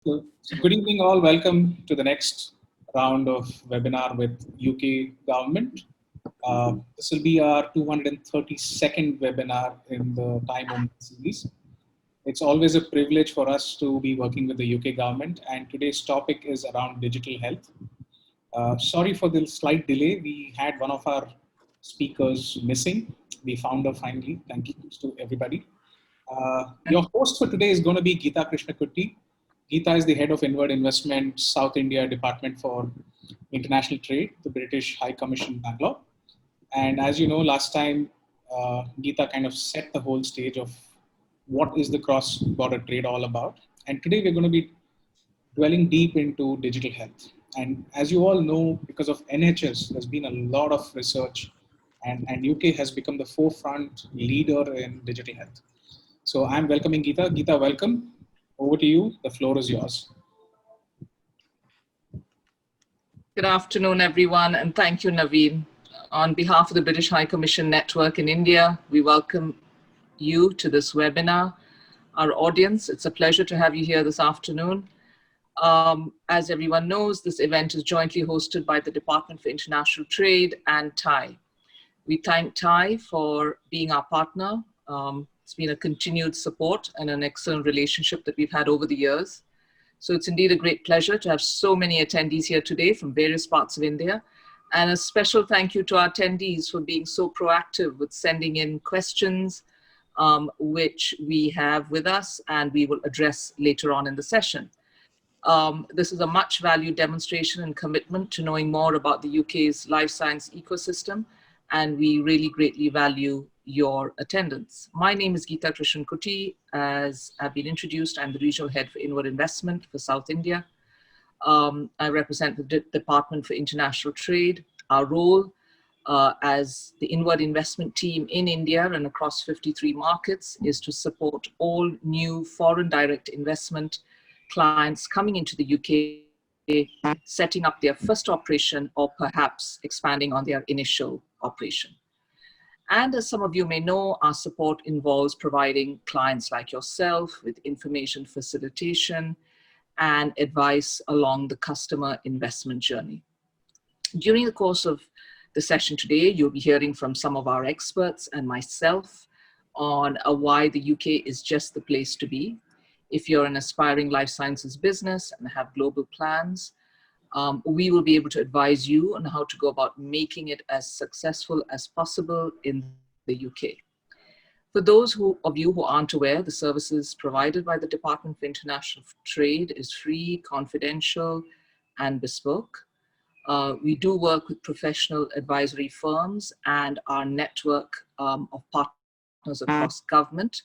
So good evening all. Welcome to the next round of webinar with UK government. This will be our 232nd webinar in the Time on series. It's always a privilege for us to be working with the UK government, and today's topic is around digital health. Sorry for the slight delay. We had one of our speakers missing. We found her finally. Thank you to everybody. Your host for today is going to be Gita Krishnankutty. Gita is the head of Inward Investment, South India Department for International Trade, the British High Commission, Bangalore. And as you know, last time, Gita kind of set the whole stage of what is the cross-border trade all about. And today we're going to be dwelling deep into digital health. And as you all know, because of NHS, there's been a lot of research and UK has become the forefront leader in digital health. So I'm welcoming Gita. Gita, welcome. Over to you. The floor is yours. Good afternoon, everyone, and thank you, Naveen. On behalf of the British High Commission Network in India, we welcome you to this webinar. Our audience, it's a pleasure to have you here this afternoon. As everyone knows, this event is jointly hosted by the Department for International Trade and TIE. We thank TIE for being our partner. It's been a continued support and an excellent relationship that we've had over the years. So it's indeed a great pleasure to have so many attendees here today from various parts of India. And a special thank you to our attendees for being so proactive with sending in questions, which we have with us and we will address later on in the session. This is a much valued demonstration and commitment to knowing more about the UK's life science ecosystem, and we really greatly value your attendance. My name is Gita Krishnankutty. As I've been introduced, I'm the Regional Head for Inward Investment for South India. I represent the Department for International Trade. Our role as the Inward Investment Team in India and across 53 markets is to support all new foreign direct investment clients coming into the UK, setting up their first operation or perhaps expanding on their initial operation. And as some of you may know, our support involves providing clients like yourself with information facilitation and advice along the customer investment journey. During the course of the session today, you'll be hearing from some of our experts and myself on why the UK is just the place to be. If you're an aspiring life sciences business and have global plans, we will be able to advise you on how to go about making it as successful as possible in the UK. For those of you who aren't aware, the services provided by the Department for International Trade is free, confidential, and bespoke. We do work with professional advisory firms and our network of partners across government.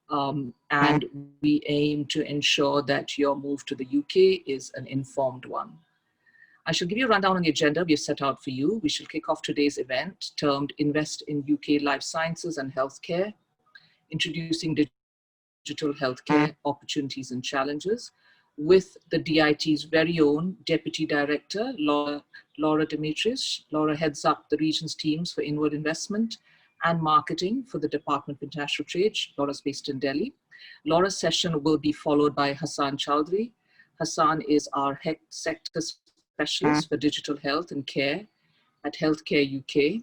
And we aim to ensure that your move to the UK is an informed one. I shall give you a rundown on the agenda we have set out for you. We shall kick off today's event termed Invest in UK Life Sciences and Healthcare, introducing digital healthcare opportunities and challenges with the DIT's very own Deputy Director, Laura Demetrius. Laura heads up the region's teams for inward investment and marketing for the Department of International Trade. Laura's based in Delhi. Laura's session will be followed by Hassan Chowdhury. Hassan is our head sector specialist for digital health and care at Healthcare UK,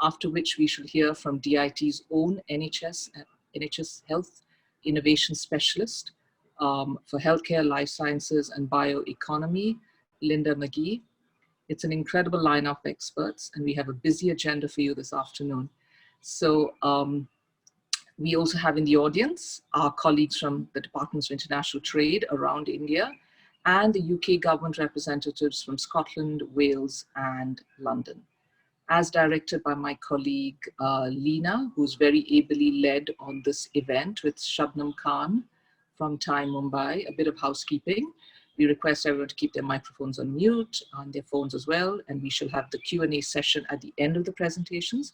after which we shall hear from DIT's own NHS Health Innovation Specialist for Healthcare, Life Sciences and Bioeconomy, Linda Mckee. It's an incredible lineup of experts and we have a busy agenda for you this afternoon. So we also have in the audience our colleagues from the Departments of International Trade around India and the UK government representatives from Scotland, Wales, and London. As directed by my colleague Leena, who's very ably led on this event with Shabnam Khan from TIE Mumbai, a bit of housekeeping. We request everyone to keep their microphones on mute, on their phones as well, and we shall have the Q&A session at the end of the presentations.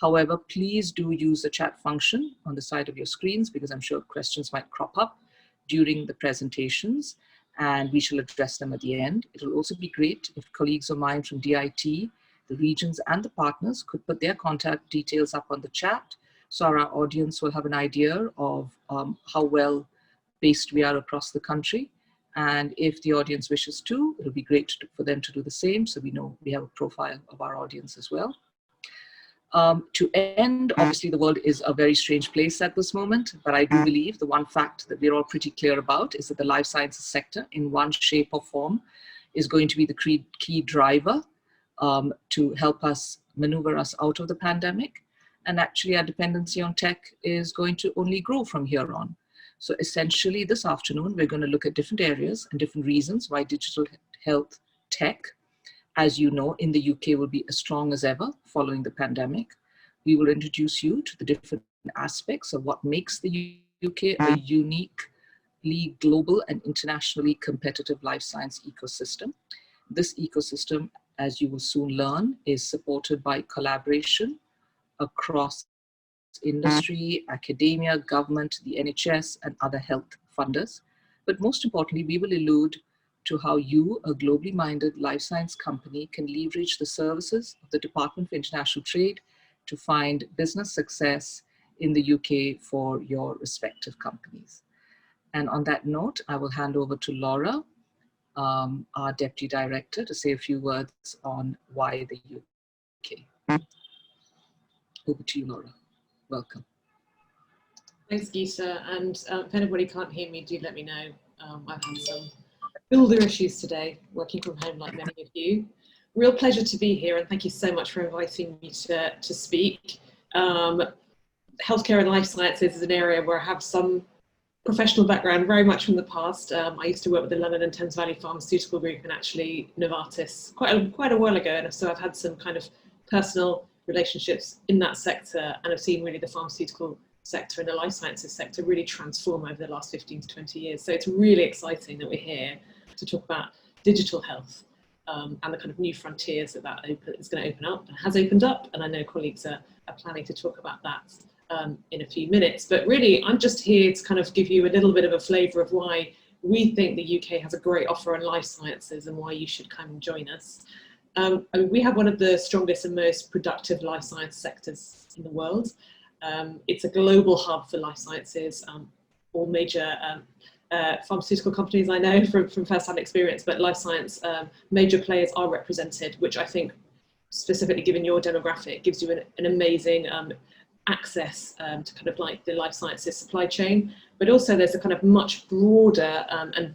However, please do use the chat function on the side of your screens because I'm sure questions might crop up during the presentations and we shall address them at the end. It will also be great if colleagues of mine from DIT, the regions and the partners could put their contact details up on the chat so our audience will have an idea of how well based we are across the country And if the audience wishes to, it'll be great for them to do the same, so we know we have a profile of our audience as well. To end, obviously the world is a very strange place at this moment, but I do believe the one fact that we're all pretty clear about is that the life sciences sector in one shape or form is going to be the key driver to help us maneuver us out of the pandemic. And actually our dependency on tech is going to only grow from here on. So essentially this afternoon, we're going to look at different areas and different reasons why digital health tech, as you know, in the UK will be as strong as ever following the pandemic. We will introduce you to the different aspects of what makes the UK a uniquely global and internationally competitive life science ecosystem. This ecosystem, as you will soon learn, is supported by collaboration across industry, academia, government, the NHS, and other health funders. But most importantly, we will allude to how you, a globally minded life science company, can leverage the services of the Department for International Trade to find business success in the UK for your respective companies. And on that note, I will hand over to Laura, our Deputy Director, to say a few words on why the UK. Over to you, Laura. Welcome. Thanks, Gita. And if anybody can't hear me, do let me know. I've had some builder issues today, working from home like many of you. Real pleasure to be here, and thank you so much for inviting me to speak. Healthcare and life sciences is an area where I have some professional background, very much from the past. I used to work with the London and Thames Valley Pharmaceutical Group and actually Novartis quite a while ago, and so I've had some kind of personal relationships in that sector, and I've seen really the pharmaceutical sector and the life sciences sector really transform over the last 15 to 20 years. So it's really exciting that we're here to talk about digital health and the kind of new frontiers that is going to open up and has opened up. And I know colleagues are planning to talk about that in a few minutes. But really, I'm just here to kind of give you a little bit of a flavour of why we think the UK has a great offer on life sciences and why you should come and join us. I mean, we have one of the strongest and most productive life science sectors in the world. It's a global hub for life sciences. All major pharmaceutical companies I know from first-hand experience, but life science major players are represented, which I think, specifically given your demographic, gives you an amazing access to kind of like the life sciences supply chain. But also there's a kind of much broader and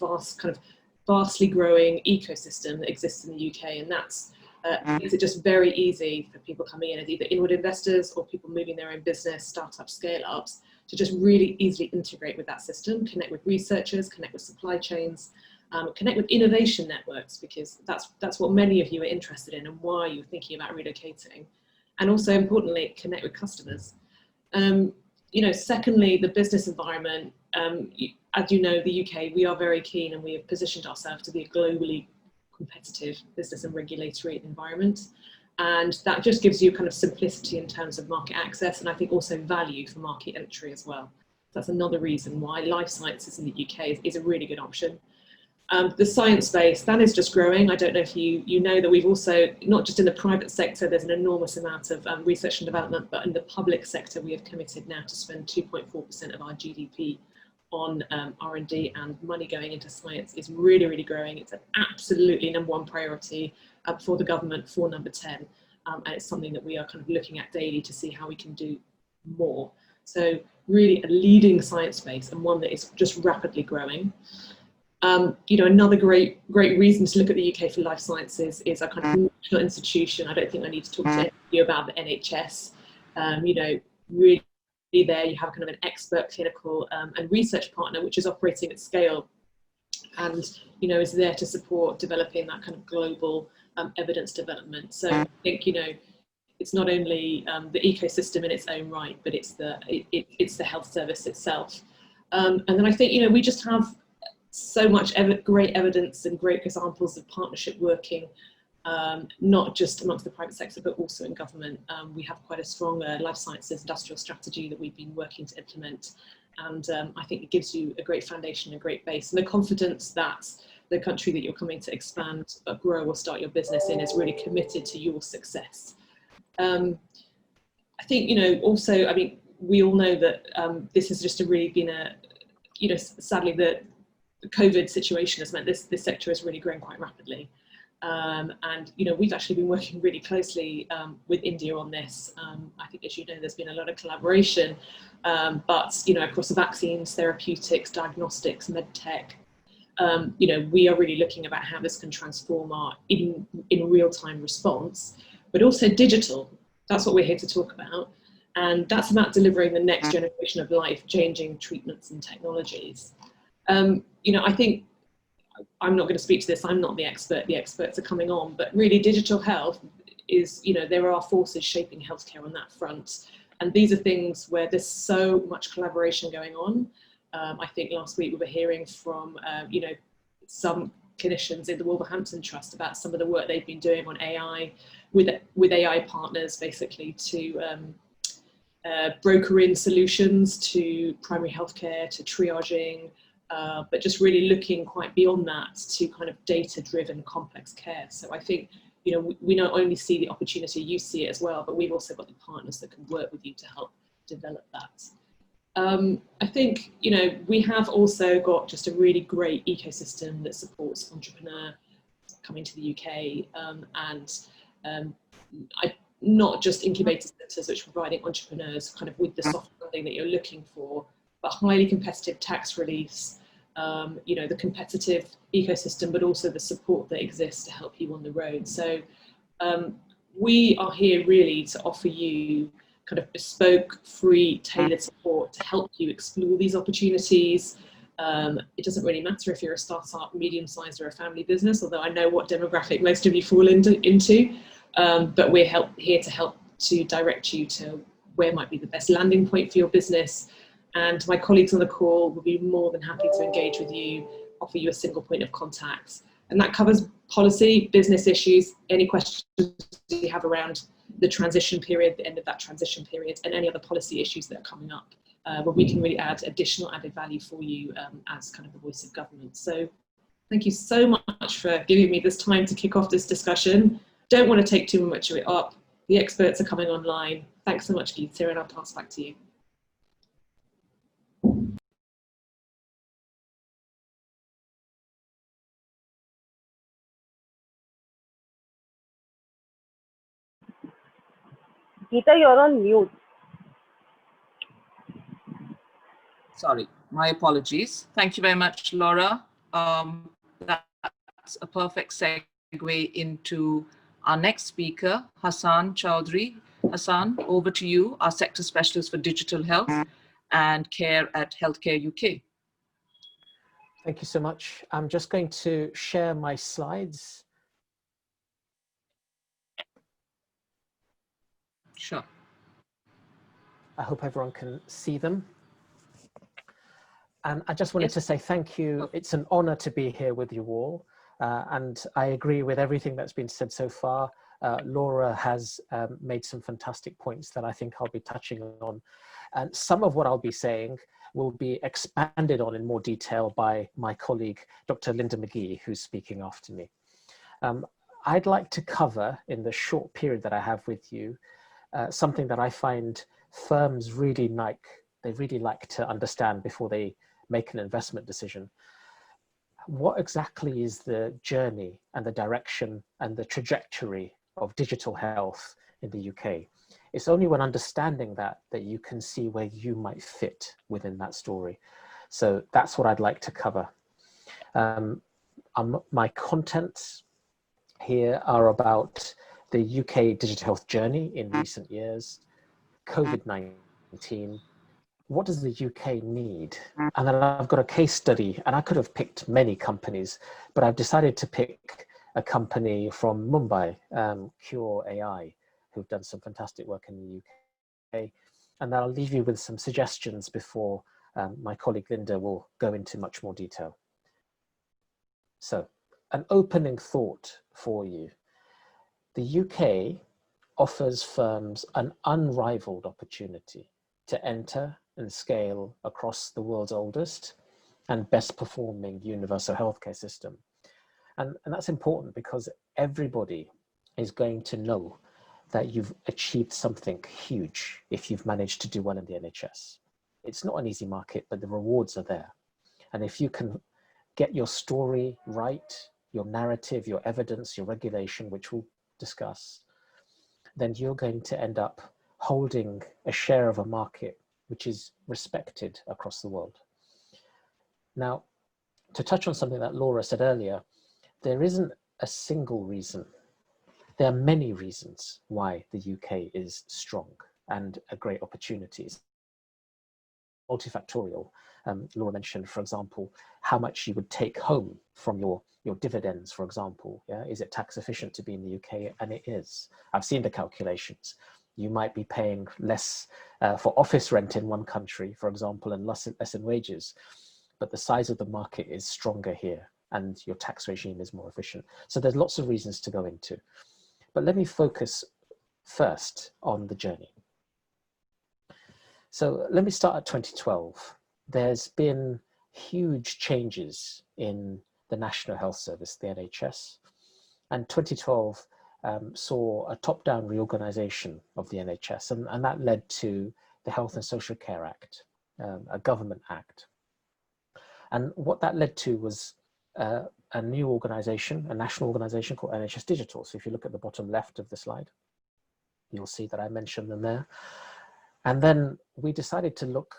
vastly growing ecosystem that exists in the UK, and that's makes it just very easy for people coming in as either inward investors or people moving their own business, startups, scale-ups, to just really easily integrate with that system, connect with researchers, connect with supply chains, connect with innovation networks, because that's what many of you are interested in and why you're thinking about relocating. And also importantly, connect with customers. You know, secondly, the business environment, as you know, the UK, we are very keen and we have positioned ourselves to be a globally competitive business and regulatory environment. And that just gives you kind of simplicity in terms of market access, and I think also value for market entry as well. That's another reason why life sciences in the UK is a really good option. The science base, that is just growing. I don't know if you know that we've also, not just in the private sector, there's an enormous amount of research and development, but in the public sector, we have committed now to spend 2.4% of our GDP on R&D, and money going into science is really, really growing. It's an absolutely #1 priority for the government, for number 10. And it's something that we are kind of looking at daily to see how we can do more. So really a leading science base and one that is just rapidly growing. You know, another great reason to look at the UK for life sciences is a kind of national institution. I don't think I need to talk to you about the NHS. You know, really there you have kind of an expert clinical and research partner which is operating at scale and, you know, is there to support developing that kind of global evidence development. So I think, you know, it's not only the ecosystem in its own right, but it's the health service itself. And then I think, you know, we just have so much great evidence and great examples of partnership working, not just amongst the private sector, but also in government. We have quite a strong life sciences industrial strategy that we've been working to implement. And I think it gives you a great foundation, a great base, and the confidence that the country that you're coming to expand, grow or start your business in is really committed to your success. I think, you know, also, I mean, we all know that this has just really been you know, sadly, the COVID situation has meant this sector has really grown quite rapidly. And we've actually been working really closely with India on this. I think, as you know, there's been a lot of collaboration, but across the vaccines, therapeutics, diagnostics, med tech, we are really looking about how this can transform our in real-time response, but also digital. That's what we're here to talk about, and that's about delivering the next generation of life-changing treatments and technologies. I think I'm not going to speak to this, I'm not the expert, the experts are coming on, but really digital health is, there are forces shaping healthcare on that front. And these are things where there's so much collaboration going on. I think last week we were hearing from, some clinicians in the Wolverhampton Trust about some of the work they've been doing on AI with AI partners, basically to broker in solutions to primary healthcare, to triaging, but just really looking quite beyond that to kind of data-driven complex care. So I think, we not only see the opportunity, you see it as well, but we've also got the partners that can work with you to help develop that. I think, we have also got just a really great ecosystem that supports entrepreneur coming to the UK, not just incubator centres which are providing entrepreneurs kind of with the soft funding that you're looking for, but highly competitive tax reliefs, the competitive ecosystem, but also the support that exists to help you on the road. So we are here really to offer you kind of bespoke, free, tailored support to help you explore these opportunities. It doesn't really matter if you're a startup, medium-sized, or a family business, although I know what demographic most of you fall into. But we're here to help to direct you to where might be the best landing point for your business. And my colleagues on the call will be more than happy to engage with you, offer you a single point of contact. And that covers policy, business issues, any questions you have around the transition period, the end of that transition period, and any other policy issues that are coming up, where we can really add additional added value for you as kind of the voice of government. So thank you so much for giving me this time to kick off this discussion. Don't want to take too much of it up. The experts are coming online. Thanks so much, Gita, and I'll pass back to you. Gita, you're on mute. Sorry, my apologies. Thank you very much, Laura. That's a perfect segue into our next speaker, Hassan Chowdhury. Hassan, over to you, our sector specialist for digital health and care at Healthcare UK. Thank you so much. I'm just going to share my slides. Sure. I hope everyone can see them. And I just wanted to say thank you. It's an honor to be here with you all. And I agree with everything that's been said so far. Laura has made some fantastic points that I think I'll be touching on. And some of what I'll be saying will be expanded on in more detail by my colleague, Dr. Linda Mckee, who's speaking after me. I'd like to cover in the short period that I have with you, something that I find firms really like to understand before they make an investment decision. What exactly is the journey and the direction and the trajectory of digital health in the UK? It's only when understanding that you can see where you might fit within that story. So that's what I'd like to cover. My contents here are about the UK digital health journey in recent years, COVID-19, what does the UK need? And then I've got a case study, and I could have picked many companies, but I've decided to pick a company from Mumbai, Cure AI, who've done some fantastic work in the UK. And then I'll leave you with some suggestions before my colleague Linda will go into much more detail. So, an opening thought for you. The UK offers firms an unrivaled opportunity to enter and scale across the world's oldest and best performing universal healthcare system. And that's important because everybody is going to know that you've achieved something huge if you've managed to do well in the NHS. It's not an easy market, but the rewards are there. And if you can get your story right, your narrative, your evidence, your regulation, which we'll discuss, then you're going to end up holding a share of a market which is respected across the world. Now, to touch on something that Laura said earlier, there isn't a single reason. There are many reasons why the UK is strong and a great opportunity. Multifactorial. Laura mentioned, for example, how much you would take home from your dividends, for example. Yeah? Is it tax efficient to be in the UK? And it is. I've seen the calculations. You might be paying less for office rent in one country, for example, and less in wages, but the size of the market is stronger here and your tax regime is more efficient. So there's lots of reasons to go into. But let me focus first on the journey. So let me start at 2012. There's been huge changes in the National Health Service, the NHS, and 2012 saw a top-down reorganization of the NHS, and that led to the Health and Social Care Act, a government act. And what that led to was a new organization, a national organization called NHS Digital. So if you look at the bottom left of the slide, you'll see that I mentioned them there. And then we decided to look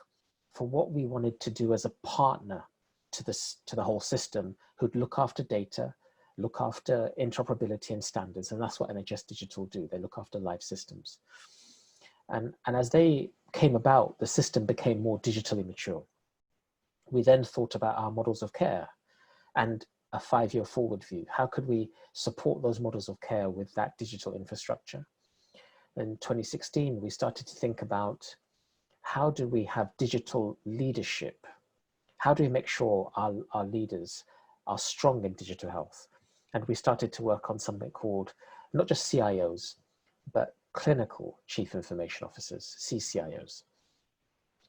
for what we wanted to do as a partner to the whole system, who'd look after data, look after interoperability and standards. And that's what NHS Digital do. They look after live systems. And as they came about, the system became more digitally mature. We then thought about our models of care and a 5-year forward view. How could we support those models of care with that digital infrastructure? In 2016, we started to think about how do we have digital leadership? How do we make sure our leaders are strong in digital health? And we started to work on something called not just CIOs, but clinical chief information officers, CCIOs.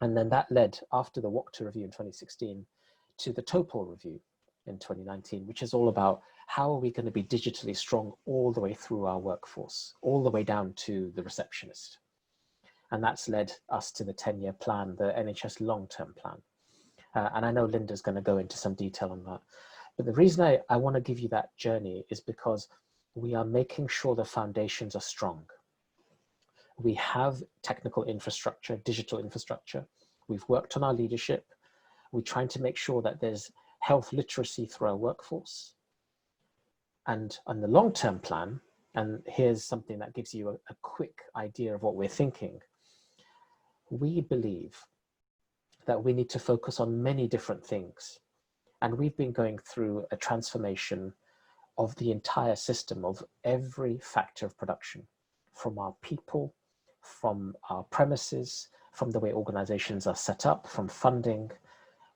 And then that led, after the WOCTA review in 2016, to the TOPOL review in 2019, which is all about how are we going to be digitally strong all the way through our workforce, all the way down to the receptionist. And that's led us to the 10-year plan, the NHS long-term plan. And I know Linda's going to go into some detail on that. But the reason I want to give you that journey is because we are making sure the foundations are strong. We have technical infrastructure, digital infrastructure. We've worked on our leadership. We're trying to make sure that there's health literacy through our workforce. And on the long-term plan, and here's something that gives you a quick idea of what we're thinking, we believe that we need to focus on many different things. And we've been going through a transformation of the entire system, of every factor of production, from our people, from our premises, from the way organizations are set up, from funding.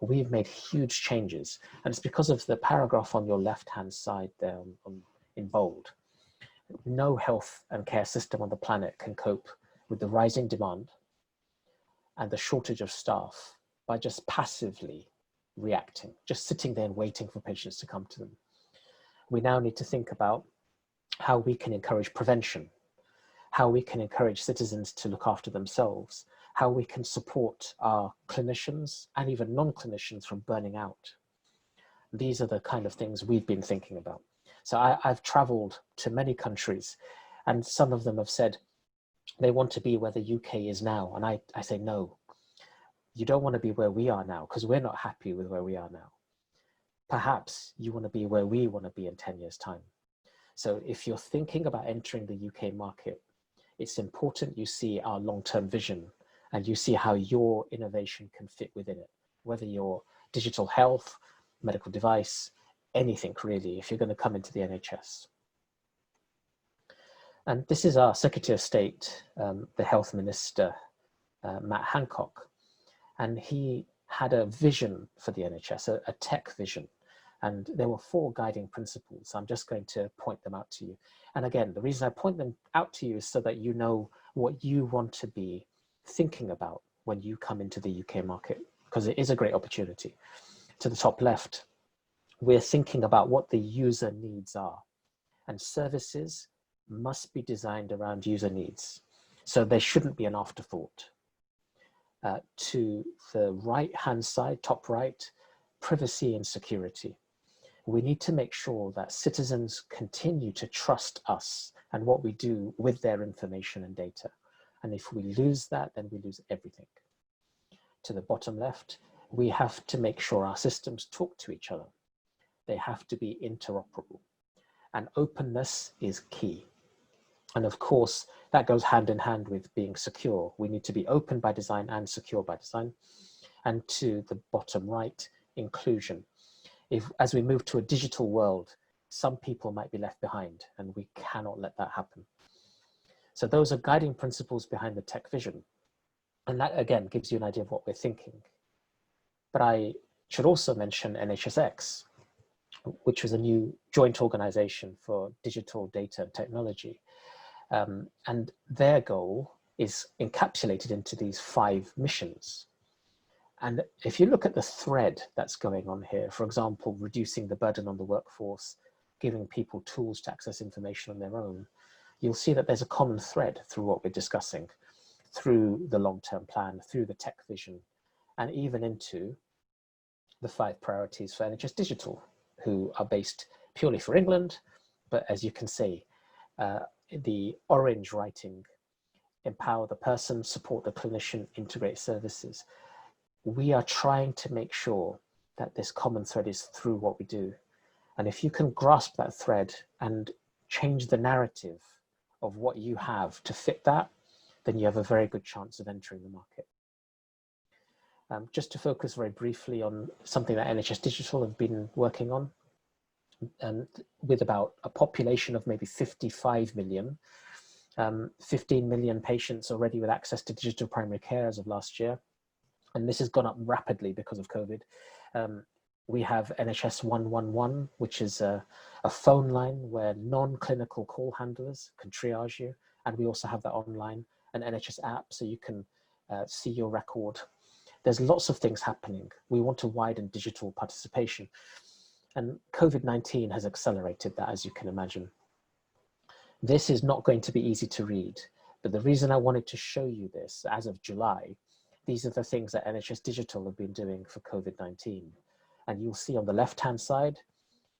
We've made huge changes. And it's because of the paragraph on your left-hand side there in bold. No health and care system on the planet can cope with the rising demand and the shortage of staff by just passively reacting, just sitting there and waiting for patients to come to them. We now need to think about how we can encourage prevention, how we can encourage citizens to look after themselves, how we can support our clinicians and even non-clinicians from burning out. These are the kind of things we've been thinking about. So I've traveled to many countries, and some of them have said they want to be where the UK is now. And I say, no, you don't want to be where we are now because we're not happy with where we are now. Perhaps you want to be where we want to be in 10 years' time. So if you're thinking about entering the UK market, it's important you see our long-term vision and you see how your innovation can fit within it, whether you're digital health, medical device, anything really, if you're going to come into the NHS. And this is our Secretary of State, the Health Minister, Matt Hancock. And he had a vision for the NHS, a tech vision. And there were 4 guiding principles. I'm just going to point them out to you. And again, the reason I point them out to you is so that you know what you want to be thinking about when you come into the UK market, because it is a great opportunity. To the top left, we're thinking about what the user needs are. And services must be designed around user needs. So they shouldn't be an afterthought. To the right-hand side, top right, privacy and security. We need to make sure that citizens continue to trust us and what we do with their information and data. And if we lose that, then we lose everything. To the bottom left, we have to make sure our systems talk to each other. They have to be interoperable. And openness is key. And of course, that goes hand in hand with being secure. We need to be open by design and secure by design. And to the bottom right, inclusion. As we move to a digital world, some people might be left behind, and we cannot let that happen. So those are guiding principles behind the tech vision. And that, again, gives you an idea of what we're thinking. But I should also mention NHSX, which was a new joint organization for digital data and technology. And their goal is encapsulated into these 5 missions. And if you look at the thread that's going on here, for example, reducing the burden on the workforce, giving people tools to access information on their own, you'll see that there's a common thread through what we're discussing, through the long-term plan, through the tech vision, and even into the 5 priorities for NHS Digital, who are based purely for England. But as you can see, the orange writing, empower the person, support the clinician, integrate services. We are trying to make sure that this common thread is through what we do. And if you can grasp that thread and change the narrative of what you have to fit that, then you have a very good chance of entering the market. Just to focus very briefly on something that NHS Digital have been working on, and with about a population of maybe 55 million, 15 million patients already with access to digital primary care as of last year. And this has gone up rapidly because of COVID. We have NHS 111, which is a phone line where non-clinical call handlers can triage you. And we also have that online, an NHS app, so you can see your record. There's lots of things happening. We want to widen digital participation. And COVID-19 has accelerated that, as you can imagine. This is not going to be easy to read, but the reason I wanted to show you this, as of July, these are the things that NHS Digital have been doing for COVID-19. And you'll see on the left-hand side,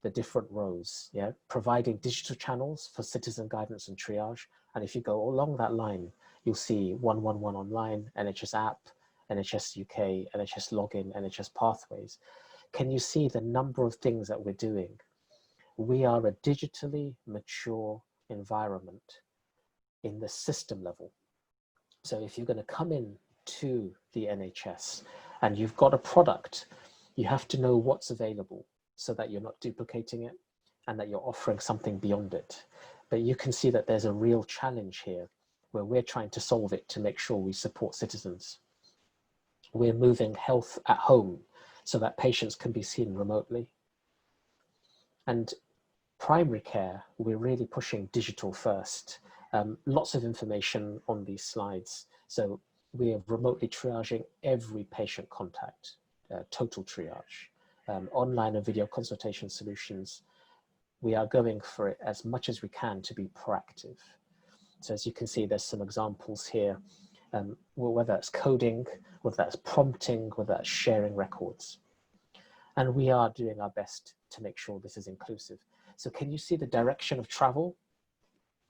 the different rows, yeah, providing digital channels for citizen guidance and triage. And if you go along that line, you'll see 111 online, NHS app, NHS UK, NHS login, NHS pathways. Can you see the number of things that we're doing? We are a digitally mature environment in the system level. So if you're going to come in to the NHS and you've got a product, you have to know what's available so that you're not duplicating it and that you're offering something beyond it. But you can see that there's a real challenge here where we're trying to solve it to make sure we support citizens. We're moving health at home so that patients can be seen remotely. And primary care, we're really pushing digital first. Lots of information on these slides. So we are remotely triaging every patient contact, total triage, online and video consultation solutions. We are going for it as much as we can to be proactive. So as you can see, there's some examples here, whether that's coding, whether that's prompting, whether that's sharing records. And we are doing our best to make sure this is inclusive. So can you see the direction of travel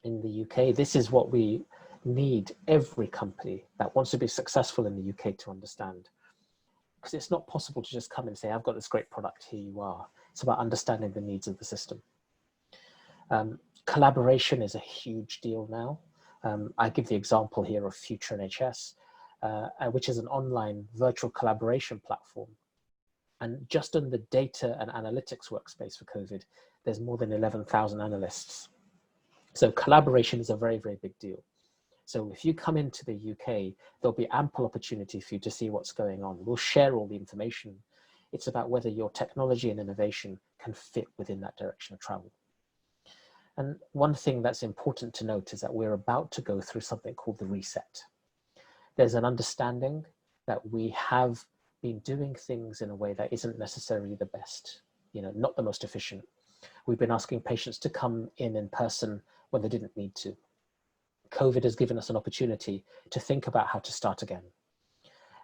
in the UK? This is what we need every company that wants to be successful in the UK to understand. Because it's not possible to just come and say, I've got this great product, here you are. It's about understanding the needs of the system. Collaboration is a huge deal now. I give the example here of Future NHS, which is an online virtual collaboration platform. And just in the data and analytics workspace for COVID, there's more than 11,000 analysts. So collaboration is a very, very big deal. So if you come into the UK, there'll be ample opportunity for you to see what's going on. We'll share all the information. It's about whether your technology and innovation can fit within that direction of travel. And one thing that's important to note is that we're about to go through something called the reset. There's an understanding that we have been doing things in a way that isn't necessarily the best, not the most efficient. We've been asking patients to come in person when they didn't need to. COVID has given us an opportunity to think about how to start again.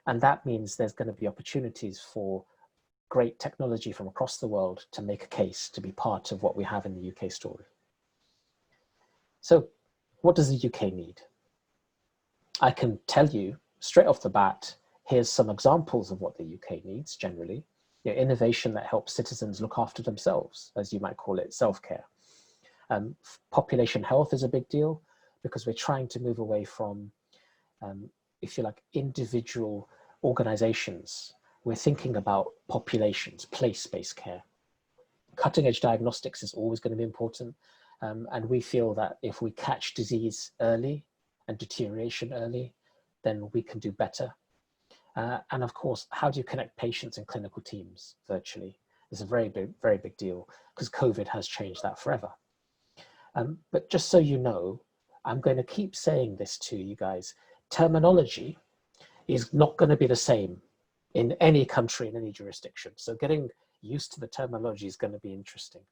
And that means there's going to be opportunities for great technology from across the world to make a case to be part of what we have in the UK story. So what does the UK need? I can tell you straight off the bat, here's some examples of what the UK needs generally. Innovation that helps citizens look after themselves, as you might call it, self-care. Population health is a big deal because we're trying to move away from, if you like, individual organizations. We're thinking about populations, place-based care. Cutting-edge diagnostics is always going to be important. And we feel that if we catch disease early and deterioration early, then we can do better. And of course, how do you connect patients and clinical teams virtually? It's a very big deal because COVID has changed that forever. But just so you know, I'm going to keep saying this to you guys. Terminology is not going to be the same in any country, in any jurisdiction. So getting used to the terminology is going to be interesting.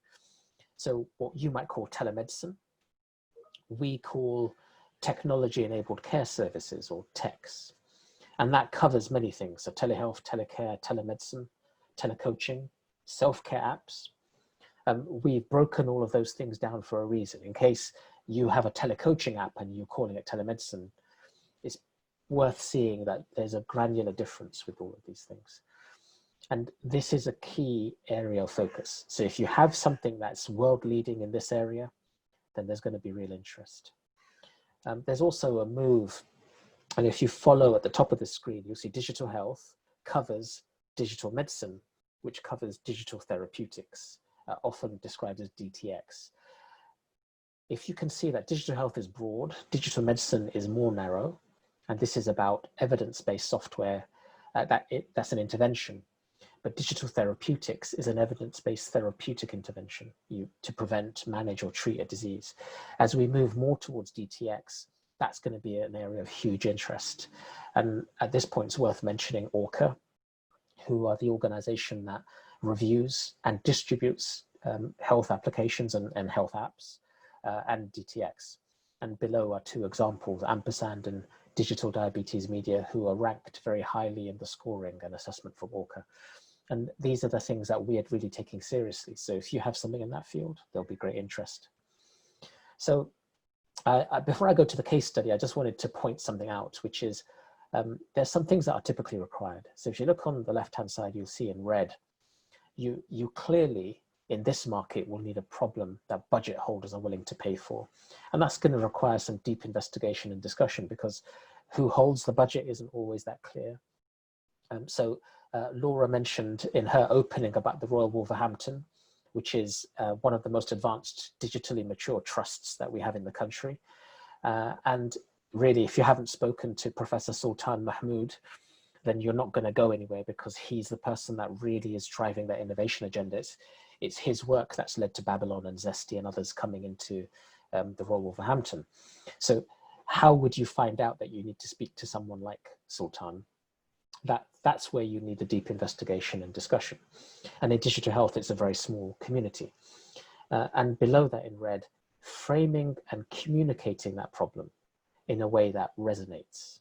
So what you might call telemedicine, we call technology-enabled care services, or TECS. And that covers many things. So telehealth, telecare, telemedicine, telecoaching, self-care apps. We've broken all of those things down for a reason. In case you have a telecoaching app and you're calling it telemedicine, it's worth seeing that there's a granular difference with all of these things. And this is a key area of focus. So if you have something that's world leading in this area, then there's going to be real interest. There's also a move, and if you follow at the top of the screen, you'll see digital health covers digital medicine, which covers digital therapeutics, often described as DTX. If you can see that digital health is broad, digital medicine is more narrow, and this is about evidence-based software, that's an intervention. But digital therapeutics is an evidence-based therapeutic intervention to prevent, manage, or treat a disease. As we move more towards DTX, that's going to be an area of huge interest. And at this point, it's worth mentioning ORCA, who are the organization that reviews and distributes health applications and health apps, and DTX. And below are two examples, Ampersand and Digital Diabetes Media, who are ranked very highly in the scoring and assessment from ORCA. And these are the things that we are really taking seriously. So if you have something in that field, there'll be great interest. So before I go to the case study, I just wanted to point something out, which is there's some things that are typically required. So if you look on the left-hand side, you'll see in red, you clearly in this market will need a problem that budget holders are willing to pay for. And that's going to require some deep investigation and discussion because who holds the budget isn't always that clear. Laura mentioned in her opening about the Royal Wolverhampton, which is one of the most advanced digitally mature trusts that we have in the country. And really, if you haven't spoken to Professor Sultan Mahmood, then you're not going to go anywhere because he's the person that really is driving that innovation agenda. It's his work that's led to Babylon and Zesty and others coming into the Royal Wolverhampton. So how would you find out that you need to speak to someone like Sultan? That's where you need the deep investigation and discussion. And in digital health, it's a very small community. And below that in red, framing and communicating that problem in a way that resonates.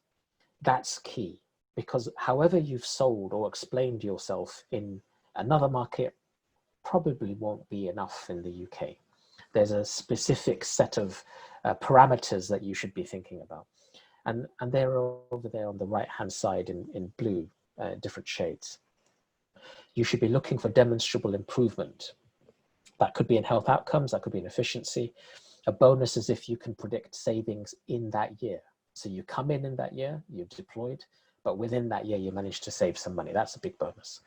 That's key, because however you've sold or explained yourself in another market probably won't be enough in the UK. There's a specific set of parameters that you should be thinking about. And they're over there on the right-hand side in blue, different shades. You should be looking for demonstrable improvement. That could be in health outcomes, that could be in efficiency. A bonus is if you can predict savings in that year. So you come in that year, you're deployed, but within that year, you manage to save some money. That's a big bonus.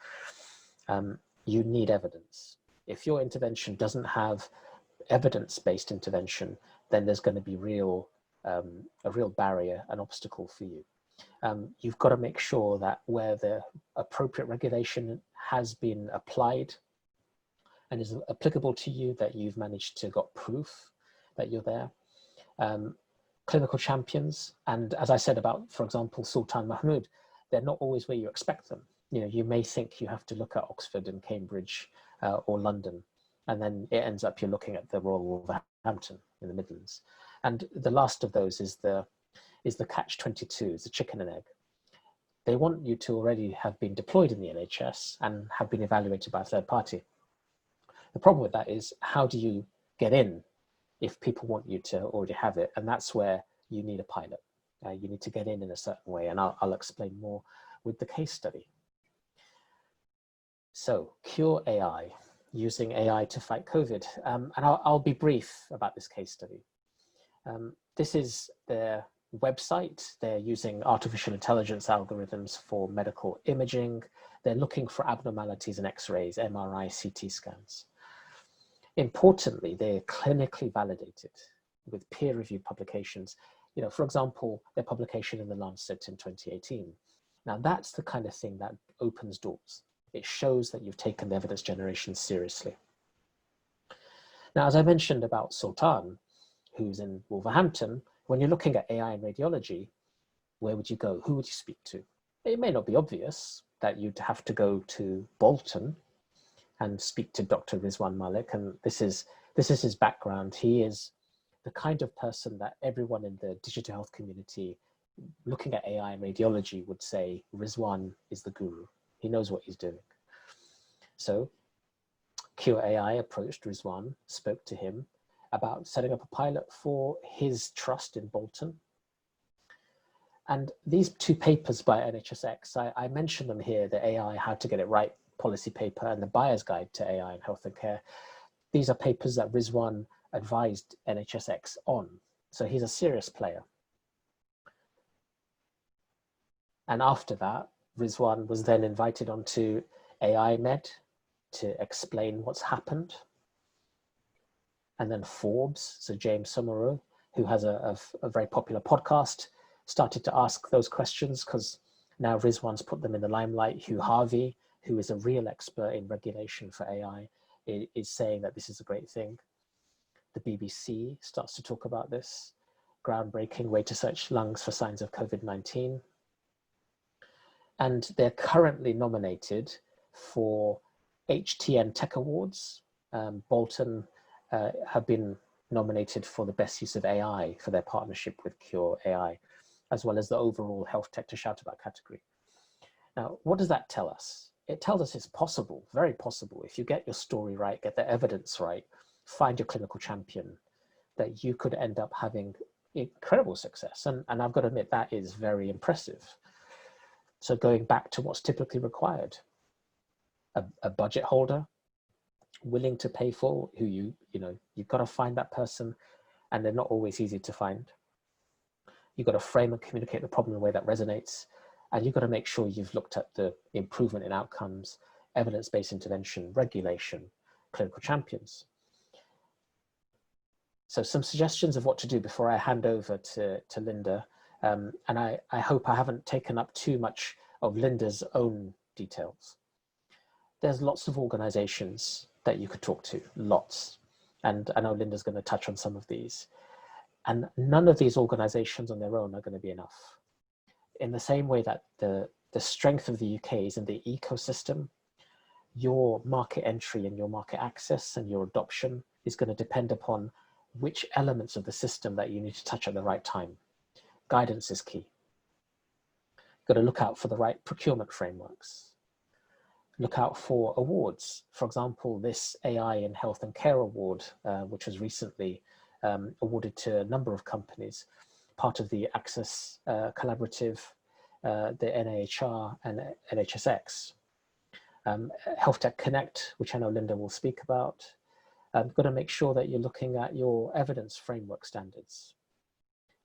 You need evidence. If your intervention doesn't have evidence-based intervention, then there's going to be a real barrier, an obstacle for you. You've got to make sure that where the appropriate regulation has been applied and is applicable to you, that you've managed to got proof that you're there. Clinical champions, and as I said about, for example, Sultan Mahmood, they're not always where you expect them. You may think you have to look at Oxford and Cambridge or London, and then it ends up you're looking at the Royal Wolverhampton in the Midlands. And the last of those is the catch-22, is the chicken and egg. they want you to already have been deployed in the NHS and have been evaluated by a third party. The problem with that is, how do you get in if people want you to already have it? And that's where you need a pilot. You need to get in a certain way, and I'll explain more with the case study. So, Cure AI, using AI to fight COVID. And I'll be brief about this case study. This is their website. They're using artificial intelligence algorithms for medical imaging. They're looking for abnormalities in X-rays, MRI, CT scans. Importantly, they're clinically validated with peer-reviewed publications. You know, for example, their publication in The Lancet in 2018. Now, that's the kind of thing that opens doors. It shows that you've taken the evidence generation seriously. Now, as I mentioned about Sultan, who's in Wolverhampton, when you're looking at AI in radiology, where would you go? Who would you speak to? It may not be obvious that you'd have to go to Bolton and speak to Dr. Rizwan Malik, and this is his background. He is the kind of person that everyone in the digital health community looking at AI and radiology would say, Rizwan is the guru. He knows what he's doing. So Cure AI approached Rizwan, spoke to him about setting up a pilot for his trust in Bolton. And these two papers by NHSX, I mentioned them here, the AI, How to Get It Right policy paper and the Buyer's Guide to AI in Health and Care. These are papers that Rizwan advised NHSX on. So he's a serious player. And after that, Rizwan was then invited onto AI Med to explain what's happened. And then Forbes, so James Summerall, who has a very popular podcast, started to ask those questions because now Rizwan's put them in the limelight. Hugh Harvey, who is a real expert in regulation for AI, is saying that this is a great thing. The BBC starts to talk about this. Groundbreaking way to search lungs for signs of COVID-19. And they're currently nominated for HTN Tech Awards. Bolton have been nominated for the best use of AI for their partnership with Cure AI, as well as the overall Health Tech to Shout About category. Now, what does that tell us? It tells us it's possible, very possible, if you get your story right, get the evidence right, find your clinical champion, that you could end up having incredible success. And I've got to admit, that is very impressive. So going back to what's typically required, a budget holder, willing to pay for, who you've got to find that person, and they're not always easy to find. You've got to frame and communicate the problem in a way that resonates, and you've got to make sure you've looked at the improvement in outcomes, evidence-based intervention, regulation, clinical champions. So some suggestions of what to do before I hand over to Linda. And I hope I haven't taken up too much of Linda's own details. There's lots of organizations that you could talk to, lots. And I know Linda's going to touch on some of these. And none of these organizations on their own are going to be enough. In the same way that the strength of the UK is in the ecosystem, your market entry and your market access and your adoption is going to depend upon which elements of the system that you need to touch at the right time. Guidance is key. Got to look out for the right procurement frameworks. Look out for awards. For example, this AI in Health and Care Award, which was recently awarded to a number of companies, part of the Access Collaborative, the NIHR and NHSX. Health Tech Connect, which I know Linda will speak about. Got to make sure that you're looking at your evidence framework standards.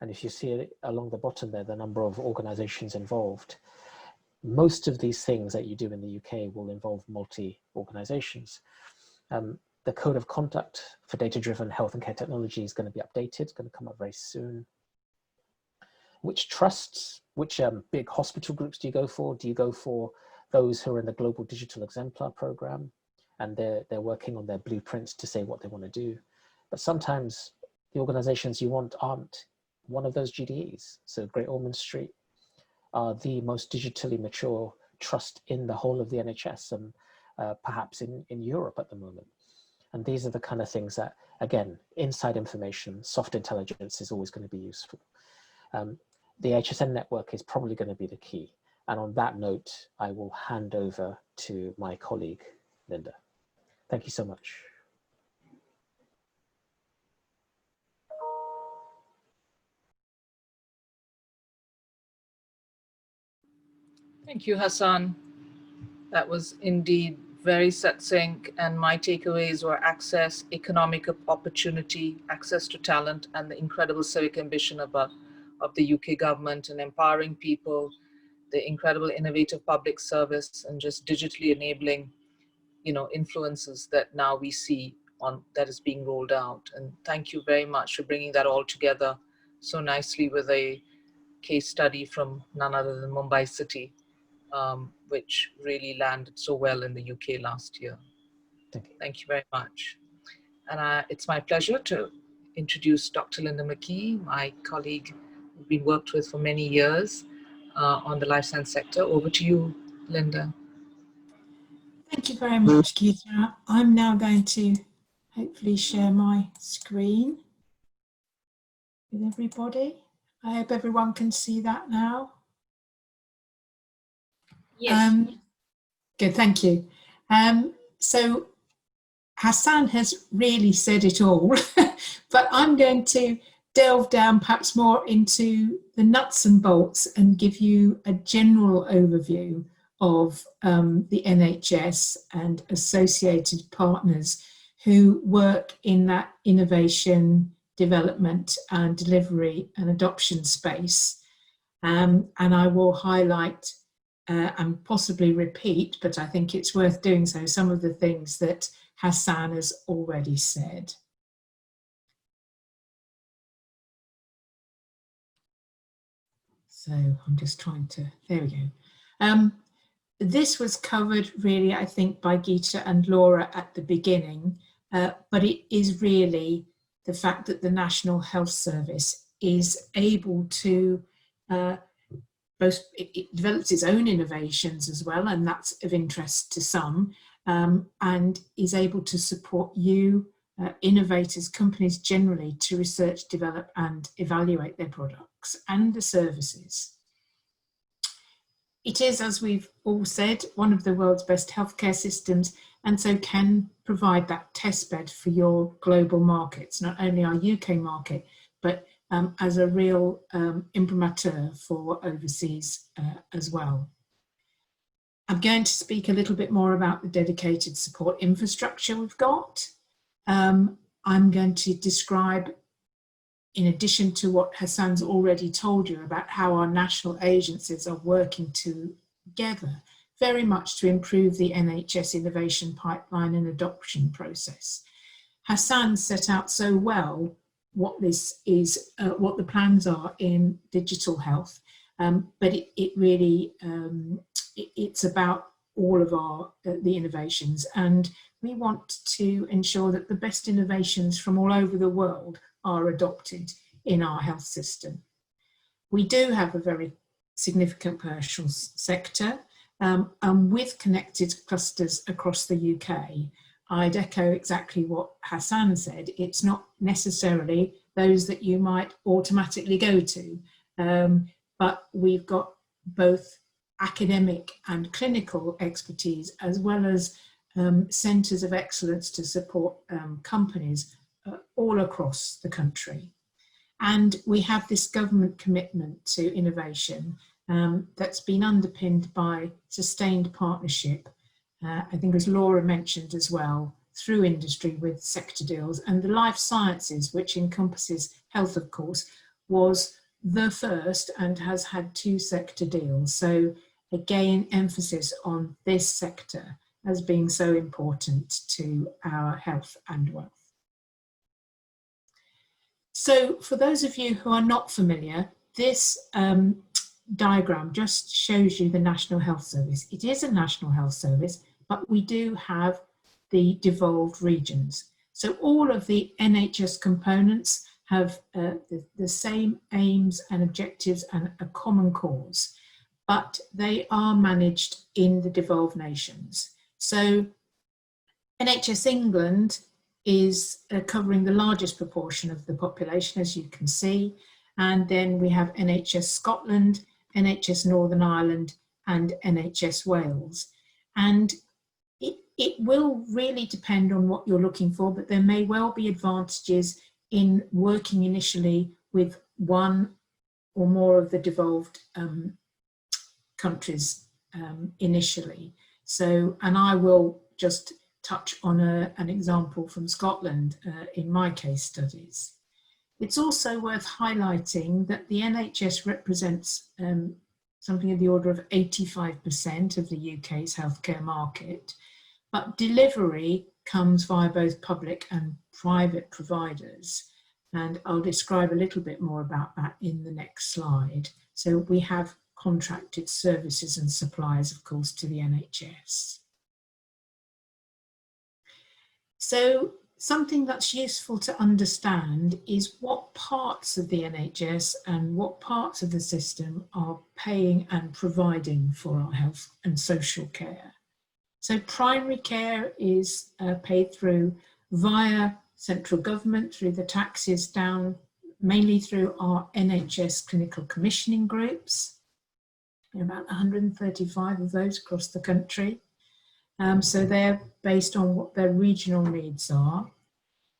And if you see it along the bottom there, the number of organizations involved, most of these things that you do in the UK will involve multi-organizations. The code of conduct for data-driven health and care technology is going to be updated. It's going to come up very soon. Which trusts, which big hospital groups do you go for? Do you go for those who are in the Global Digital Exemplar program? And they're working on their blueprints to say what they want to do. But sometimes the organizations you want aren't one of those GDEs. So Great Ormond Street are the most digitally mature trust in the whole of the NHS and perhaps in Europe at the moment. And these are the kind of things that, again, inside information, soft intelligence is always going to be useful. The HSN network is probably going to be the key. And on that note, I will hand over to my colleague, Linda. Thank you so much. Thank you, Hassan. That was indeed very succinct, and my takeaways were access, economic opportunity, access to talent, and the incredible civic ambition of the UK government and empowering people, the incredible innovative public service, and just digitally enabling, influences that now we see that is being rolled out. And thank you very much for bringing that all together so nicely with a case study from none other than Mumbai City, which really landed so well in the UK last year. Thank you very much. And it's my pleasure to introduce Dr. Linda Mckee, my colleague who've been worked with for many years on the life science sector. Over to you, Linda. Thank you very much, Gita. I'm now going to hopefully share my screen with everybody. I hope everyone can see that now. Yes. Good, thank you. So Hassan has really said it all, but I'm going to delve down perhaps more into the nuts and bolts and give you a general overview of the NHS and associated partners who work in that innovation, development and delivery and adoption space. And I will highlight and possibly repeat, but I think it's worth doing so, some of the things that Hassan has already said. So I'm just trying to, there we go. This was covered really, I think, by Gita and Laura at the beginning, but it is really the fact that the National Health Service is able to it develops its own innovations as well, and that's of interest to some, and is able to support you, innovators, companies generally, to research, develop and evaluate their products and the services. It is, as we've all said, one of the world's best healthcare systems, and so can provide that testbed for your global markets, not only our UK market, but as a real imprimatur for overseas as well. I'm going to speak a little bit more about the dedicated support infrastructure we've got. I'm going to describe, in addition to what Hassan's already told you about how our national agencies are working together very much to improve the NHS innovation pipeline and adoption process. Hassan set out so well what this is, what the plans are in digital health, but it really, it's about all of the innovations, and we want to ensure that the best innovations from all over the world are adopted in our health system. We do have a very significant commercial sector, and with connected clusters across the UK, I'd echo exactly what Hassan said. It's not necessarily those that you might automatically go to, but we've got both academic and clinical expertise, as well as centres of excellence to support companies all across the country. And we have this government commitment to innovation that's been underpinned by sustained partnership, I think as Laura mentioned as well, through industry with sector deals, and the life sciences, which encompasses health of course, was the first and has had 2 sector deals. So again, emphasis on this sector as being so important to our health and wealth. So for those of you who are not familiar, this diagram just shows you the National Health Service. It is a National Health Service, but we do have the devolved regions. So all of the NHS components have the same aims and objectives and a common cause, but they are managed in the devolved nations. So NHS England is covering the largest proportion of the population, as you can see, and then we have NHS Scotland, NHS Northern Ireland and NHS Wales. And it will really depend on what you're looking for, but there may well be advantages in working initially with one or more of the devolved countries initially. So, and I will just touch on an example from Scotland in my case studies. It's also worth highlighting that the NHS represents something of the order of 85% of the UK's healthcare market, but delivery comes via both public and private providers. And I'll describe a little bit more about that in the next slide. So we have contracted services and supplies, of course, to the NHS. So something that's useful to understand is what parts of the NHS and what parts of the system are paying and providing for our health and social care. So primary care is paid through via central government, through the taxes down, mainly through our NHS clinical commissioning groups. There are about 135 of those across the country. So they're based on what their regional needs are.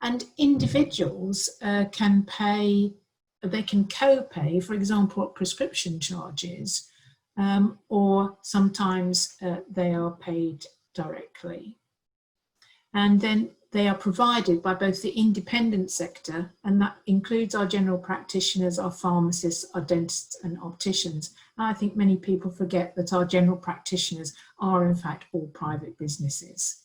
And individuals can pay, they can co-pay, for example, prescription charges, or sometimes they are paid directly. And then they are provided by both the independent sector, and that includes our general practitioners, our pharmacists, our dentists and opticians. And I think many people forget that our general practitioners are in fact all private businesses.